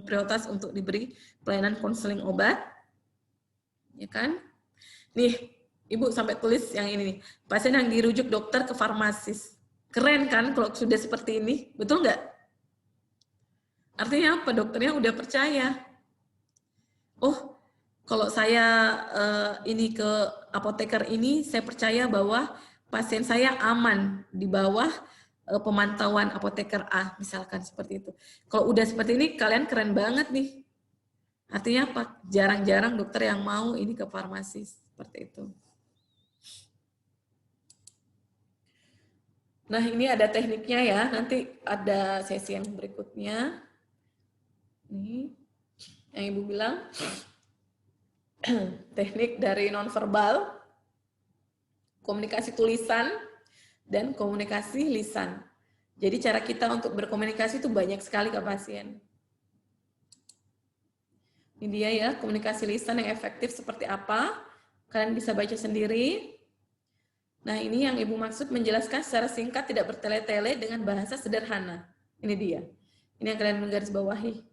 prioritas untuk diberi pelayanan konseling obat. Ya kan? Nih, Ibu sampai tulis yang ini nih. Pasien yang dirujuk dokter ke farmasis. Keren kan kalau sudah seperti ini? Betul nggak? Artinya apa? Dokternya udah percaya. Oh, kalau saya ini ke apoteker ini, saya percaya bahwa pasien saya aman di bawah pemantauan apoteker A, misalkan seperti itu. Kalau udah seperti ini, kalian keren banget nih. Artinya apa? Jarang-jarang dokter yang mau ini ke farmasi, seperti itu. Nah, ini ada tekniknya ya, nanti ada sesi yang berikutnya. Ini yang Ibu bilang, teknik dari nonverbal, komunikasi tulisan, dan komunikasi lisan. Jadi cara kita untuk berkomunikasi itu banyak sekali ke pasien. Ini dia ya, komunikasi lisan yang efektif seperti apa. Kalian bisa baca sendiri. Nah ini yang Ibu maksud menjelaskan secara singkat, tidak bertele-tele dengan bahasa sederhana. Ini dia. Ini yang kalian menggaris bawahi.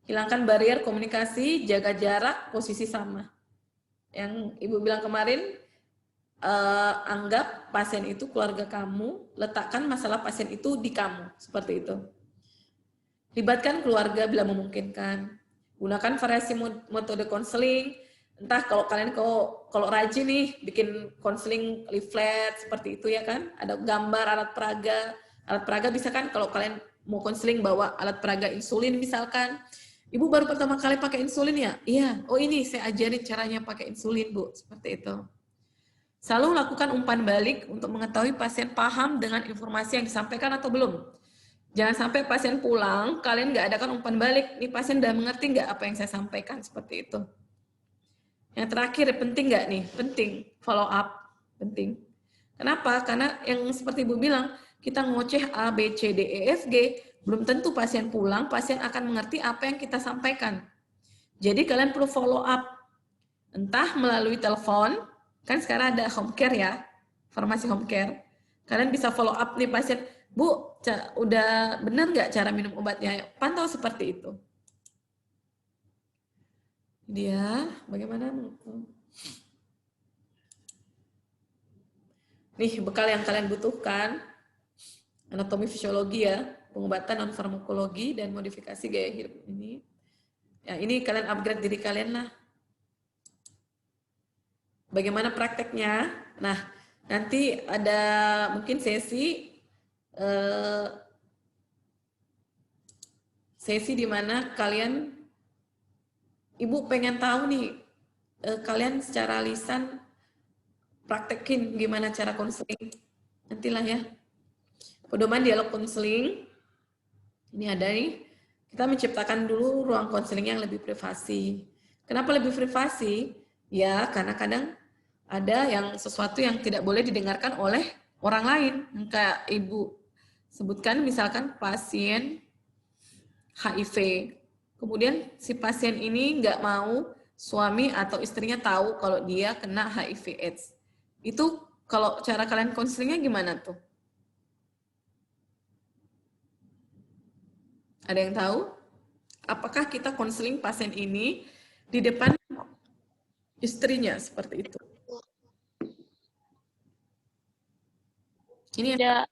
Hilangkan barier komunikasi, jaga jarak, posisi sama. Yang Ibu bilang kemarin, anggap pasien itu keluarga kamu, letakkan masalah pasien itu di kamu, seperti itu. Libatkan keluarga bila memungkinkan. Gunakan variasi metode konseling. Entah kalau kalian kalau rajin nih bikin konseling leaflet seperti itu ya kan, ada gambar alat peraga bisa kan kalau kalian mau konseling bawa alat peraga insulin misalkan. Ibu baru pertama kali pakai insulin ya? Iya, oh ini saya ajarin caranya pakai insulin, Bu, seperti itu. Selalu lakukan umpan balik untuk mengetahui pasien paham dengan informasi yang disampaikan atau belum. Jangan sampai pasien pulang, kalian nggak adakan umpan balik. Nih pasien udah mengerti nggak apa yang saya sampaikan, seperti itu. Yang terakhir, penting nggak nih? Penting, follow up, penting. Kenapa? Karena yang seperti Ibu bilang, kita ngoceh A, B, C, D, E, F, G, belum tentu pasien pulang, pasien akan mengerti apa yang kita sampaikan. Jadi kalian perlu follow up. Entah melalui telepon, kan sekarang ada home care ya, farmasi home care. Kalian bisa follow up nih pasien, Bu, udah benar nggak cara minum obatnya? Pantau seperti itu. Dia, bagaimana? Nih, bekal yang kalian butuhkan, anatomi fisiologi ya, pengobatan non farmakologi dan modifikasi gaya hidup ini. Ya, ini kalian upgrade diri kalian lah. Bagaimana prakteknya? Nah, nanti ada mungkin sesi di mana kalian, Ibu pengen tahu nih, kalian secara lisan praktekin gimana cara konseling. Nantilah ya. Pedoman dialog konseling. Ini ada nih. Kita menciptakan dulu ruang konseling yang lebih privasi. Kenapa lebih privasi? Ya, karena kadang ada yang sesuatu yang tidak boleh didengarkan oleh orang lain. Kayak Ibu sebutkan misalkan pasien HIV. Kemudian si pasien ini nggak mau suami atau istrinya tahu kalau dia kena HIV/AIDS. Itu kalau cara kalian konselingnya gimana tuh? Ada yang tahu? Apakah kita konseling pasien ini di depan istrinya seperti itu? Ini yang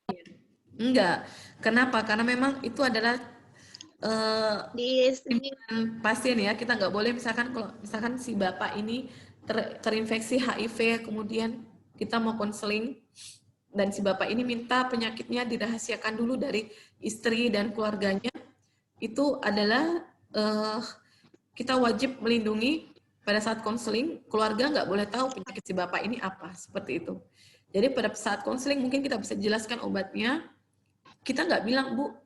enggak. Kenapa? Karena memang itu adalah pasien ya. Kita nggak boleh misalkan kalau misalkan si bapak ini terinfeksi HIV, kemudian kita mau konseling dan si bapak ini minta penyakitnya dirahasiakan dulu dari istri dan keluarganya. Itu adalah kita wajib melindungi pada saat konseling, keluarga nggak boleh tahu penyakit si bapak ini apa, seperti itu. Jadi pada saat konseling mungkin kita bisa jelaskan obatnya, kita nggak bilang, Bu,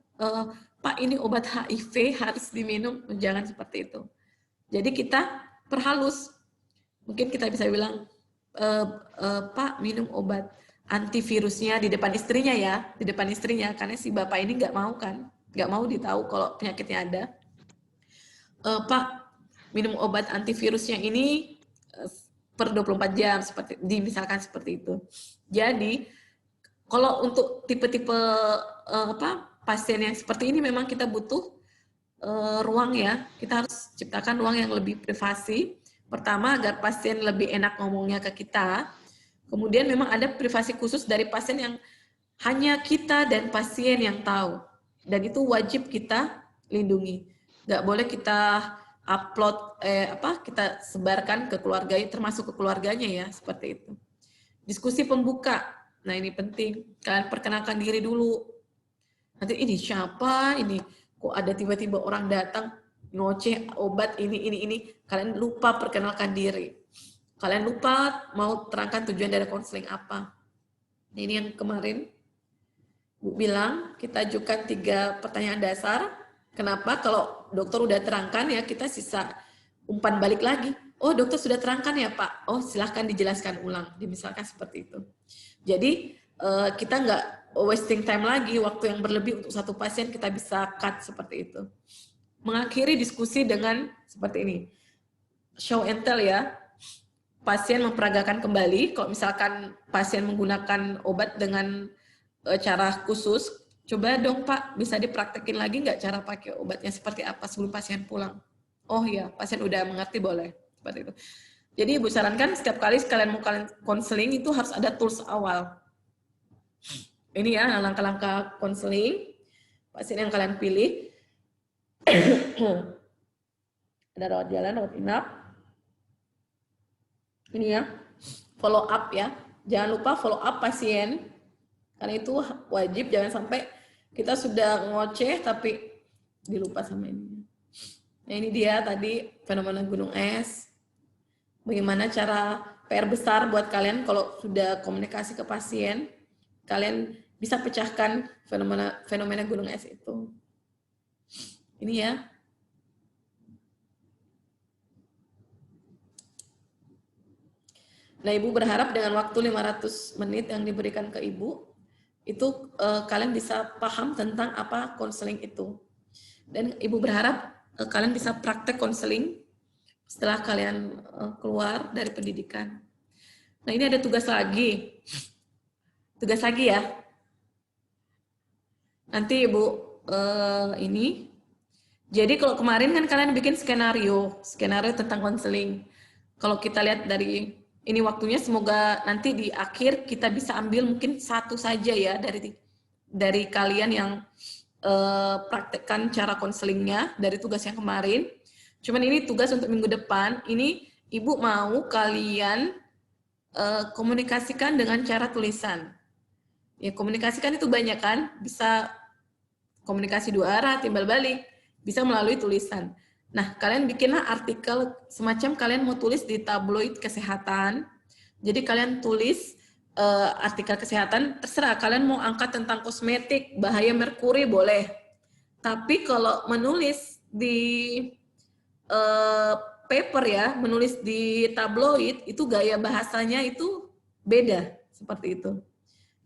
Pak ini obat HIV harus diminum, jangan seperti itu. Jadi kita perhalus, mungkin kita bisa bilang, Pak minum obat antivirusnya di depan istrinya ya, di depan istrinya, karena si bapak ini nggak mau kan, nggak mau ditahu kalau penyakitnya ada. Pak, minum obat antivirusnya ini per 24 jam, misalkan seperti itu. Jadi, kalau untuk tipe-tipe pasien yang seperti ini memang kita butuh ruang ya, kita harus ciptakan ruang yang lebih privasi. Pertama, agar pasien lebih enak ngomongnya ke kita. Kemudian memang ada privasi khusus dari pasien yang hanya kita dan pasien yang tahu. Dan itu wajib kita lindungi. Nggak boleh kita upload, kita sebarkan ke keluarganya, termasuk ke keluarganya ya, seperti itu. Diskusi pembuka, nah ini penting. Kalian perkenalkan diri dulu. Nanti ini siapa, ini kok ada tiba-tiba orang datang, ngoceh obat ini. Kalian lupa perkenalkan diri. Kalian lupa mau terangkan tujuan dari konseling apa. Ini yang kemarin Bu bilang, kita ajukan 3 pertanyaan dasar. Kenapa? Kalau dokter udah terangkan ya, kita sisa umpan balik lagi. Oh, dokter sudah terangkan ya, Pak. Oh, silahkan dijelaskan ulang. Misalkan seperti itu. Jadi, kita nggak wasting time lagi, waktu yang berlebih untuk satu pasien kita bisa cut seperti itu. Mengakhiri diskusi dengan seperti ini. Show and tell ya. Pasien memperagakan kembali. Kalau misalkan pasien menggunakan obat dengan cara khusus, Coba dong Pak, bisa dipraktekin lagi nggak cara pakai obatnya seperti apa sebelum pasien pulang? Oh ya, pasien udah mengerti boleh. Seperti itu. Jadi Ibu sarankan setiap kali kalian mau kalian konseling itu harus ada tools awal. Ini ya langkah-langkah konseling pasien yang kalian pilih. Ada rawat jalan, rawat inap. Ini ya, follow up ya. Jangan lupa follow up pasien. Karena itu wajib, jangan sampai kita sudah ngoceh tapi dilupa sama ini. Nah ini dia tadi fenomena gunung es. Bagaimana cara PR besar buat kalian kalau sudah komunikasi ke pasien, kalian bisa pecahkan fenomena gunung es itu. Ini ya. Nah, Ibu berharap dengan waktu 500 menit yang diberikan ke Ibu, itu kalian bisa paham tentang apa konseling itu. Dan Ibu berharap kalian bisa praktek konseling setelah kalian keluar dari pendidikan. Nah, ini ada tugas lagi. Tugas lagi ya. Nanti Ibu ini. Jadi kalau kemarin kan kalian bikin skenario tentang konseling. Kalau kita lihat dari ini waktunya, semoga nanti di akhir kita bisa ambil mungkin satu saja ya dari kalian yang praktekkan cara konselingnya dari tugas yang kemarin. Cuman ini tugas untuk minggu depan. Ini Ibu mau kalian komunikasikan dengan cara tulisan. Ya komunikasikan itu banyak kan, bisa komunikasi dua arah, timbal balik, bisa melalui tulisan. Nah, kalian bikinlah artikel semacam kalian mau tulis di tabloid kesehatan. Jadi kalian tulis artikel kesehatan, terserah kalian mau angkat tentang kosmetik, bahaya merkuri boleh. Tapi kalau menulis di paper ya, menulis di tabloid itu gaya bahasanya itu beda seperti itu.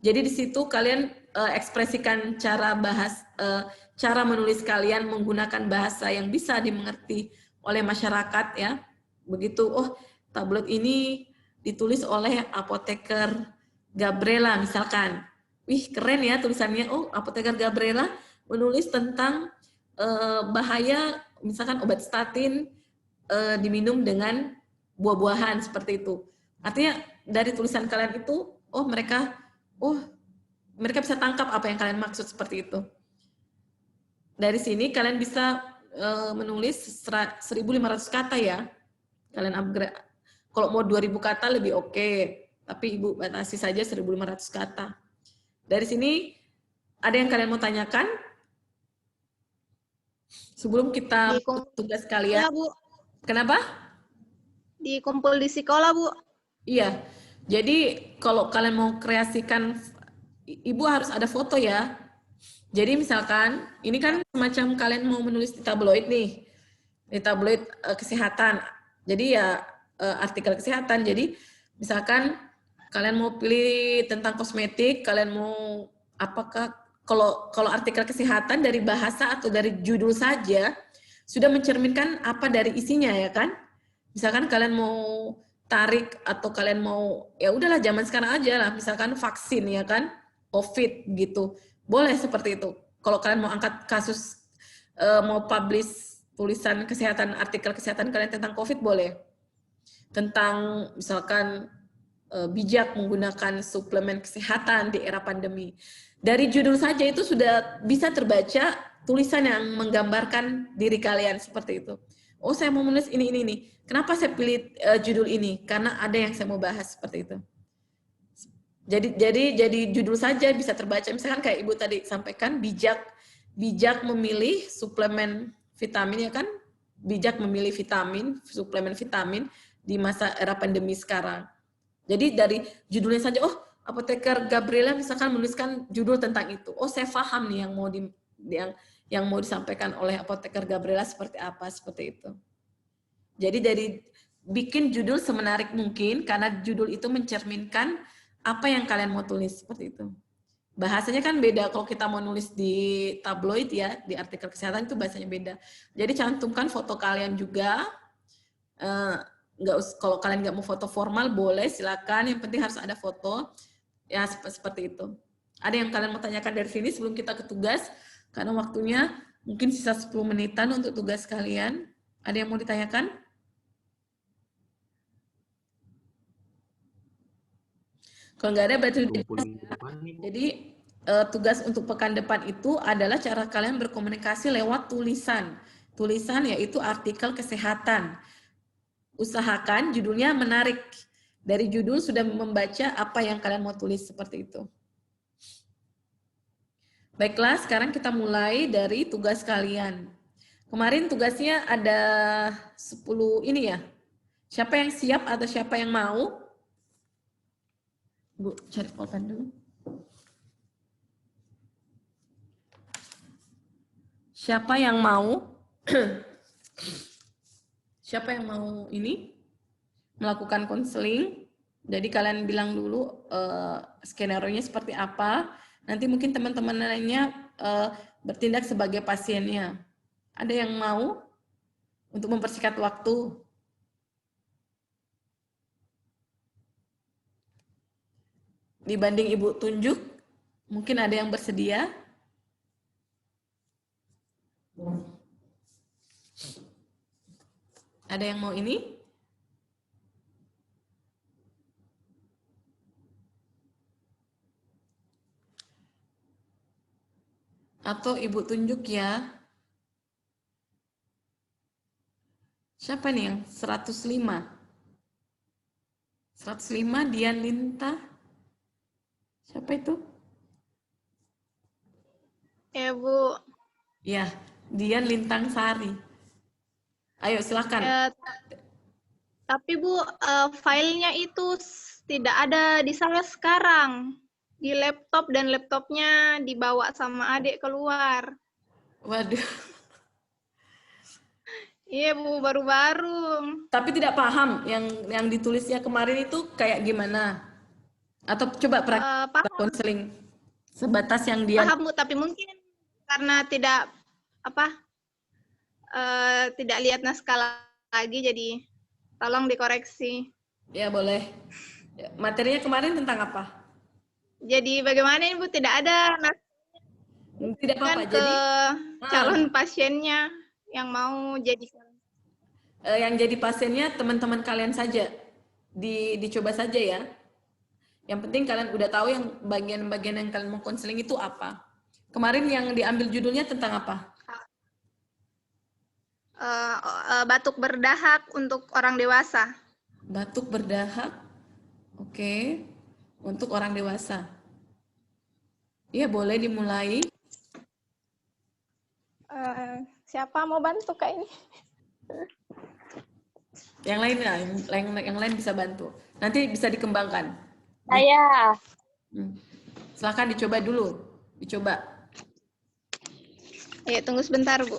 Jadi di situ kalian ekspresikan cara menulis kalian menggunakan bahasa yang bisa dimengerti oleh masyarakat ya. Begitu, oh tabloid ini ditulis oleh apoteker Gabriela misalkan. Wih keren ya tulisannya, oh apoteker Gabriela menulis tentang bahaya misalkan obat statin diminum dengan buah-buahan seperti itu. Artinya dari tulisan kalian itu, mereka bisa tangkap apa yang kalian maksud seperti itu. Dari sini kalian bisa menulis 1.500 kata ya. Kalian upgrade. Kalau mau 2.000 kata lebih oke. Tapi Ibu batasi saja 1.500 kata. Dari sini ada yang kalian mau tanyakan? Sebelum kita tugas kalian. Ya, Bu. Kenapa? Dikumpul di sekolah, Bu. Iya. Jadi kalau kalian mau kreasikan, Ibu harus ada foto ya. Jadi misalkan, ini kan semacam kalian mau menulis di tabloid nih. Di tabloid kesehatan. Jadi ya artikel kesehatan. Jadi misalkan kalian mau pilih tentang kosmetik, kalian mau apakah kalau artikel kesehatan dari bahasa atau dari judul saja sudah mencerminkan apa dari isinya ya kan? Misalkan kalian mau tarik atau kalian mau ya udahlah zaman sekarang aja lah, misalkan vaksin ya kan, COVID gitu, boleh seperti itu. Kalau kalian mau angkat kasus, mau publish tulisan kesehatan, artikel kesehatan kalian tentang COVID boleh. Tentang misalkan bijak menggunakan suplemen kesehatan di era pandemi. Dari judul saja itu sudah bisa terbaca tulisan yang menggambarkan diri kalian seperti itu. Oh, saya mau menulis ini. Kenapa saya pilih judul ini? Karena ada yang saya mau bahas seperti itu. Jadi judul saja bisa terbaca. Misalkan kayak Ibu tadi sampaikan, bijak memilih suplemen vitamin ya kan? Bijak memilih suplemen vitamin di masa era pandemi sekarang. Jadi dari judulnya saja, apoteker Gabriela misalkan menuliskan judul tentang itu. Oh, saya paham nih yang mau disampaikan oleh apoteker Gabriela seperti apa, seperti itu. Jadi dari bikin judul semenarik mungkin, karena judul itu mencerminkan apa yang kalian mau tulis, seperti itu. Bahasanya kan beda, kalau kita mau nulis di tabloid ya, di artikel kesehatan itu bahasanya beda. Jadi cantumkan foto kalian juga, kalau kalian nggak mau foto formal boleh, silakan, yang penting harus ada foto, ya seperti itu. Ada yang kalian mau tanyakan dari sini sebelum kita ke tugas? Karena waktunya mungkin sisa 10 menitan untuk tugas kalian. Ada yang mau ditanyakan? Kalau nggak ada berarti udah jelas ya. Jadi tugas untuk pekan depan itu adalah cara kalian berkomunikasi lewat tulisan. Tulisan yaitu artikel kesehatan. Usahakan judulnya menarik. Dari judul sudah membaca apa yang kalian mau tulis seperti itu. Baiklah, sekarang kita mulai dari tugas kalian. Kemarin tugasnya ada 10 ini ya. Siapa yang siap atau siapa yang mau? Bu, cari pulpen dulu. Siapa yang mau? Siapa yang mau ini? Melakukan konseling. Jadi kalian bilang dulu skenario-nya seperti apa. Nanti mungkin teman-teman lainnya bertindak sebagai pasiennya. Ada yang mau untuk mempersingkat waktu? Dibanding Ibu tunjuk, mungkin ada yang bersedia? Ada yang mau ini? Atau Ibu tunjuk ya? Siapa nih yang 105? 105 Dian Linta. Siapa itu? Ya, Bu. Ya, Dian Lintang Sari. Ayo silakan. Tapi Bu, filenya itu tidak ada di saya sekarang. Di laptop dan laptopnya dibawa sama adik keluar. Waduh. Iya Bu, baru-baru. Tapi tidak paham yang ditulisnya kemarin itu kayak gimana? Atau coba praktek konseling sebatas yang dia paham Bu, tapi mungkin karena tidak tidak lihat naskah lagi, jadi tolong dikoreksi. Ya boleh. Materinya kemarin tentang apa? Jadi bagaimana Ibu, tidak ada naskahnya? Tidak apa-apa. Jadi calon pasiennya yang mau jadi yang jadi pasiennya teman-teman kalian saja. Dicoba saja ya. Yang penting kalian udah tahu yang bagian-bagian yang kalian mau konseling itu apa. Kemarin yang diambil judulnya tentang apa? Batuk berdahak untuk orang dewasa. Batuk berdahak, oke, untuk orang dewasa. Iya, boleh dimulai. Siapa mau bantu Kak ini? Yang lain ya, yang lain bisa bantu. Nanti bisa dikembangkan. Saya. Silakan dicoba dulu, dicoba. Ya, tunggu sebentar Bu.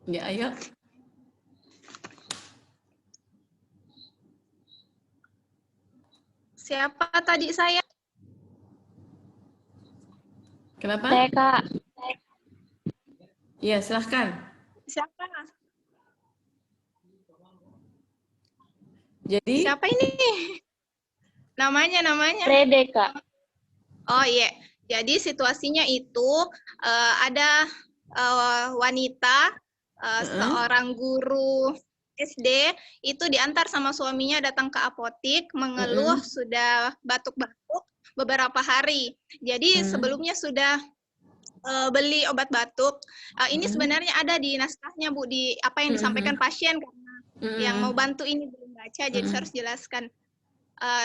Ya, ayo. Siapa tadi saya? Kenapa? Saya Kak. Iya, silahkan. Siapa? Jadi? Siapa ini? Namanya? Rede Kak. Oh iya. Jadi situasinya itu ada wanita, seorang guru SD itu diantar sama suaminya datang ke apotik mengeluh sudah batuk-batuk beberapa hari. Jadi sebelumnya sudah beli obat batuk. Ini sebenarnya ada di naskahnya Bu, di apa yang disampaikan pasien karena yang mau bantu ini belum baca, jadi saya harus jelaskan.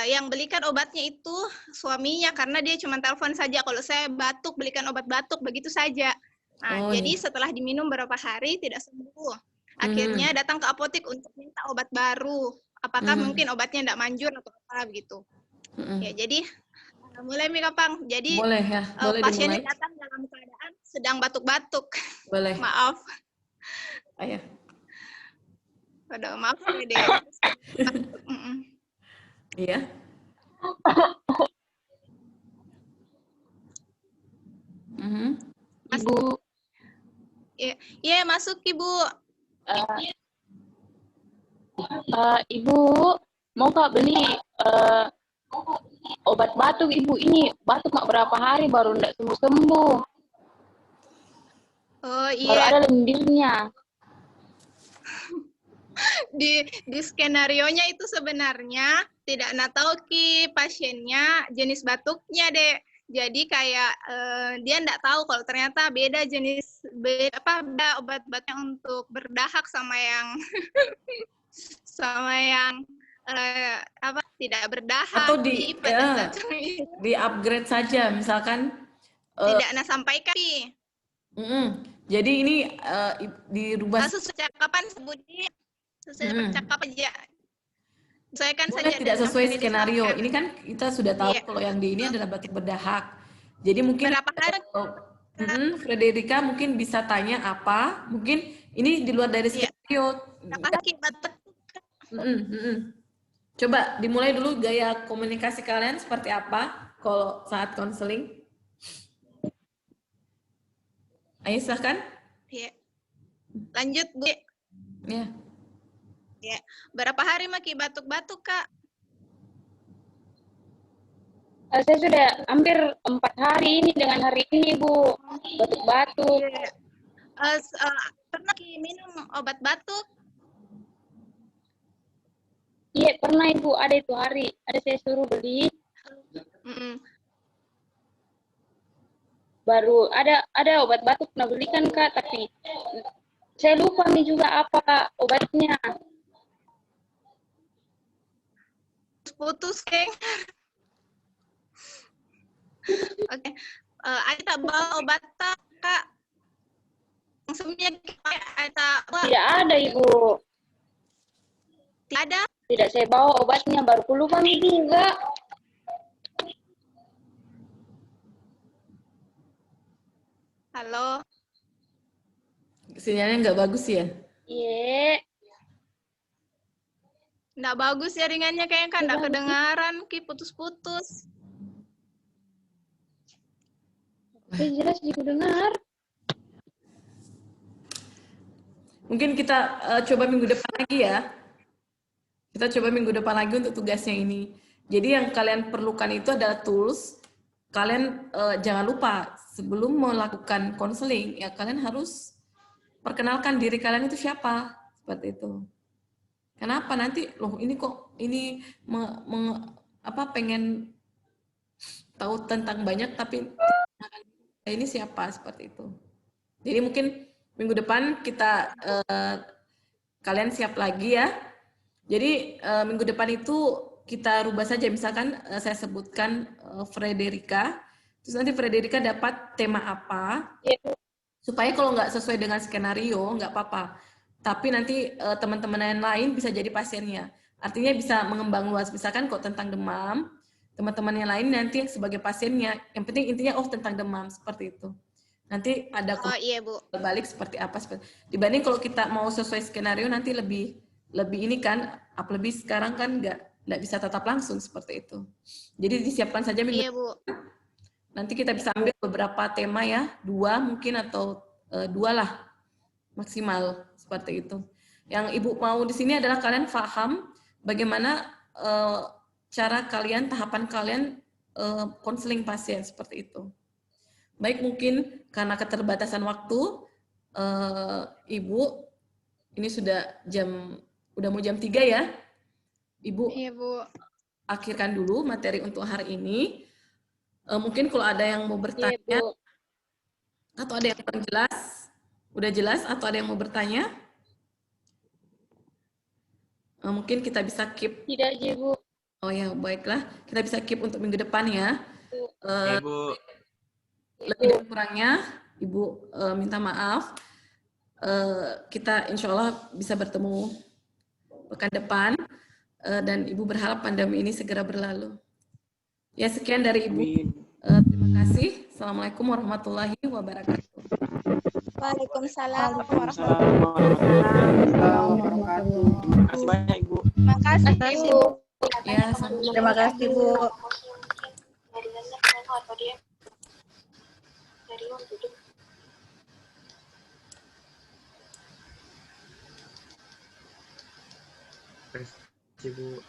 Yang belikan obatnya itu suaminya karena dia cuma telepon saja, kalau saya batuk belikan obat batuk, begitu saja. Nah, jadi setelah diminum beberapa hari tidak sembuh. Akhirnya datang ke apotik untuk minta obat baru. Apakah mungkin obatnya tidak manjur atau apa begitu. Ya, jadi mulai Mi Kapang. Jadi boleh ya, boleh pasiennya dimulai. datang dalam keadaan sedang batuk-batuk. Boleh. Maaf. Ayo. Waduh, maaf deh. Iya. Ibu. Iya, masuk Ibu. Ibu mau Kak beli obat batuk Ibu, ini batuk Kak berapa hari baru ndak sembuh-sembuh. Oh Baru iya, ada lendirnya. di skenarionya itu sebenarnya tidak tahu ki pasiennya jenis batuknya, Dek. Jadi kayak dia nggak tahu kalau ternyata beda jenis beda obat-obatnya untuk berdahak sama yang sama yang tidak berdahak. Atau di upgrade saja, misalkan tidak sampaikan. Jadi ini dirubah. Sesuai percakapan sebutnya, sesuai percakapan aja. Sesuaikan Boleh saja tidak sesuai skenario. disampaikan. Ini kan kita sudah tahu kalau yang di ini adalah batuk berdahak. Jadi mungkin Frederica mungkin bisa tanya apa, mungkin ini di luar dari skenario. Coba dimulai dulu gaya komunikasi kalian seperti apa kalau saat konseling. Ayo silahkan. Ya. Lanjut, Bu. Ya. Ya. Berapa hari Maki batuk-batuk, Kak? Saya sudah hampir 4 hari ini dengan hari ini, Bu. Batuk-batuk. Pernah minum obat batuk? Iya, pernah Ibu. Ada itu hari. Ada saya suruh beli. Baru ada obat batuk pernah belikan Kak, tapi saya lupa nih juga apa obatnya. Putus, Keng. Oke. Ada bawa obat Kak? Langsungnya ada. Tidak ada Ibu. Tidak ada? Tidak saya bawa obatnya, baru lupa nih juga. Halo. Sinyalnya nggak bagus ya? Iya. Nggak bagus ya ringannya kayaknya kan, nggak kedengaran, Ki, putus-putus. Jelas juga dengar. Mungkin kita coba minggu depan lagi ya. Kita coba minggu depan lagi untuk tugasnya ini. Jadi yang kalian perlukan itu adalah tools. Kalian jangan lupa sebelum melakukan konseling ya kalian harus perkenalkan diri kalian itu siapa, seperti itu. Kenapa nanti loh ini kok ini pengen tahu tentang banyak tapi ini siapa, seperti itu. Jadi mungkin minggu depan kita kalian siap lagi ya. Jadi minggu depan itu kita rubah saja, misalkan saya sebutkan Frederica, terus nanti Frederica dapat tema apa, supaya kalau nggak sesuai dengan skenario nggak apa-apa, tapi nanti teman-teman yang lain bisa jadi pasiennya, artinya bisa mengembang luas, misalkan kok tentang demam, teman-teman yang lain nanti sebagai pasiennya, yang penting intinya tentang demam, seperti itu. Nanti ada balik seperti apa, dibanding kalau kita mau sesuai skenario nanti lebih ini kan, lebih sekarang kan nggak bisa tetap langsung seperti itu. Jadi disiapkan saja minggu depan. Nanti kita bisa ambil beberapa tema ya, 2 mungkin atau 2 lah maksimal, seperti itu. Yang Ibu mau di sini adalah kalian paham bagaimana cara kalian, tahapan kalian konseling pasien, seperti itu. Baik, mungkin karena keterbatasan waktu, Ibu, ini udah mau jam 3 ya. Ibu, iya, Bu. Akhirkan dulu materi untuk hari ini. Mungkin kalau ada yang mau bertanya, atau ada yang kurang jelas, udah jelas, atau ada yang mau bertanya, mungkin kita bisa keep. Tidak, Bu. Oh ya, baiklah. Kita bisa keep untuk minggu depan ya. Ibu. Lebih dan kurangnya, Ibu minta maaf. Kita insya Allah bisa bertemu pekan depan. Dan Ibu berharap pandemi ini segera berlalu. Ya, sekian dari Ibu. Terima kasih. Assalamualaikum warahmatullahi wabarakatuh. Waalaikumsalam warahmatullahi wabarakatuh. Terima kasih banyak Ibu. Terima kasih, Bu. Ya, terima kasih, Bu. Terima kasih Bu.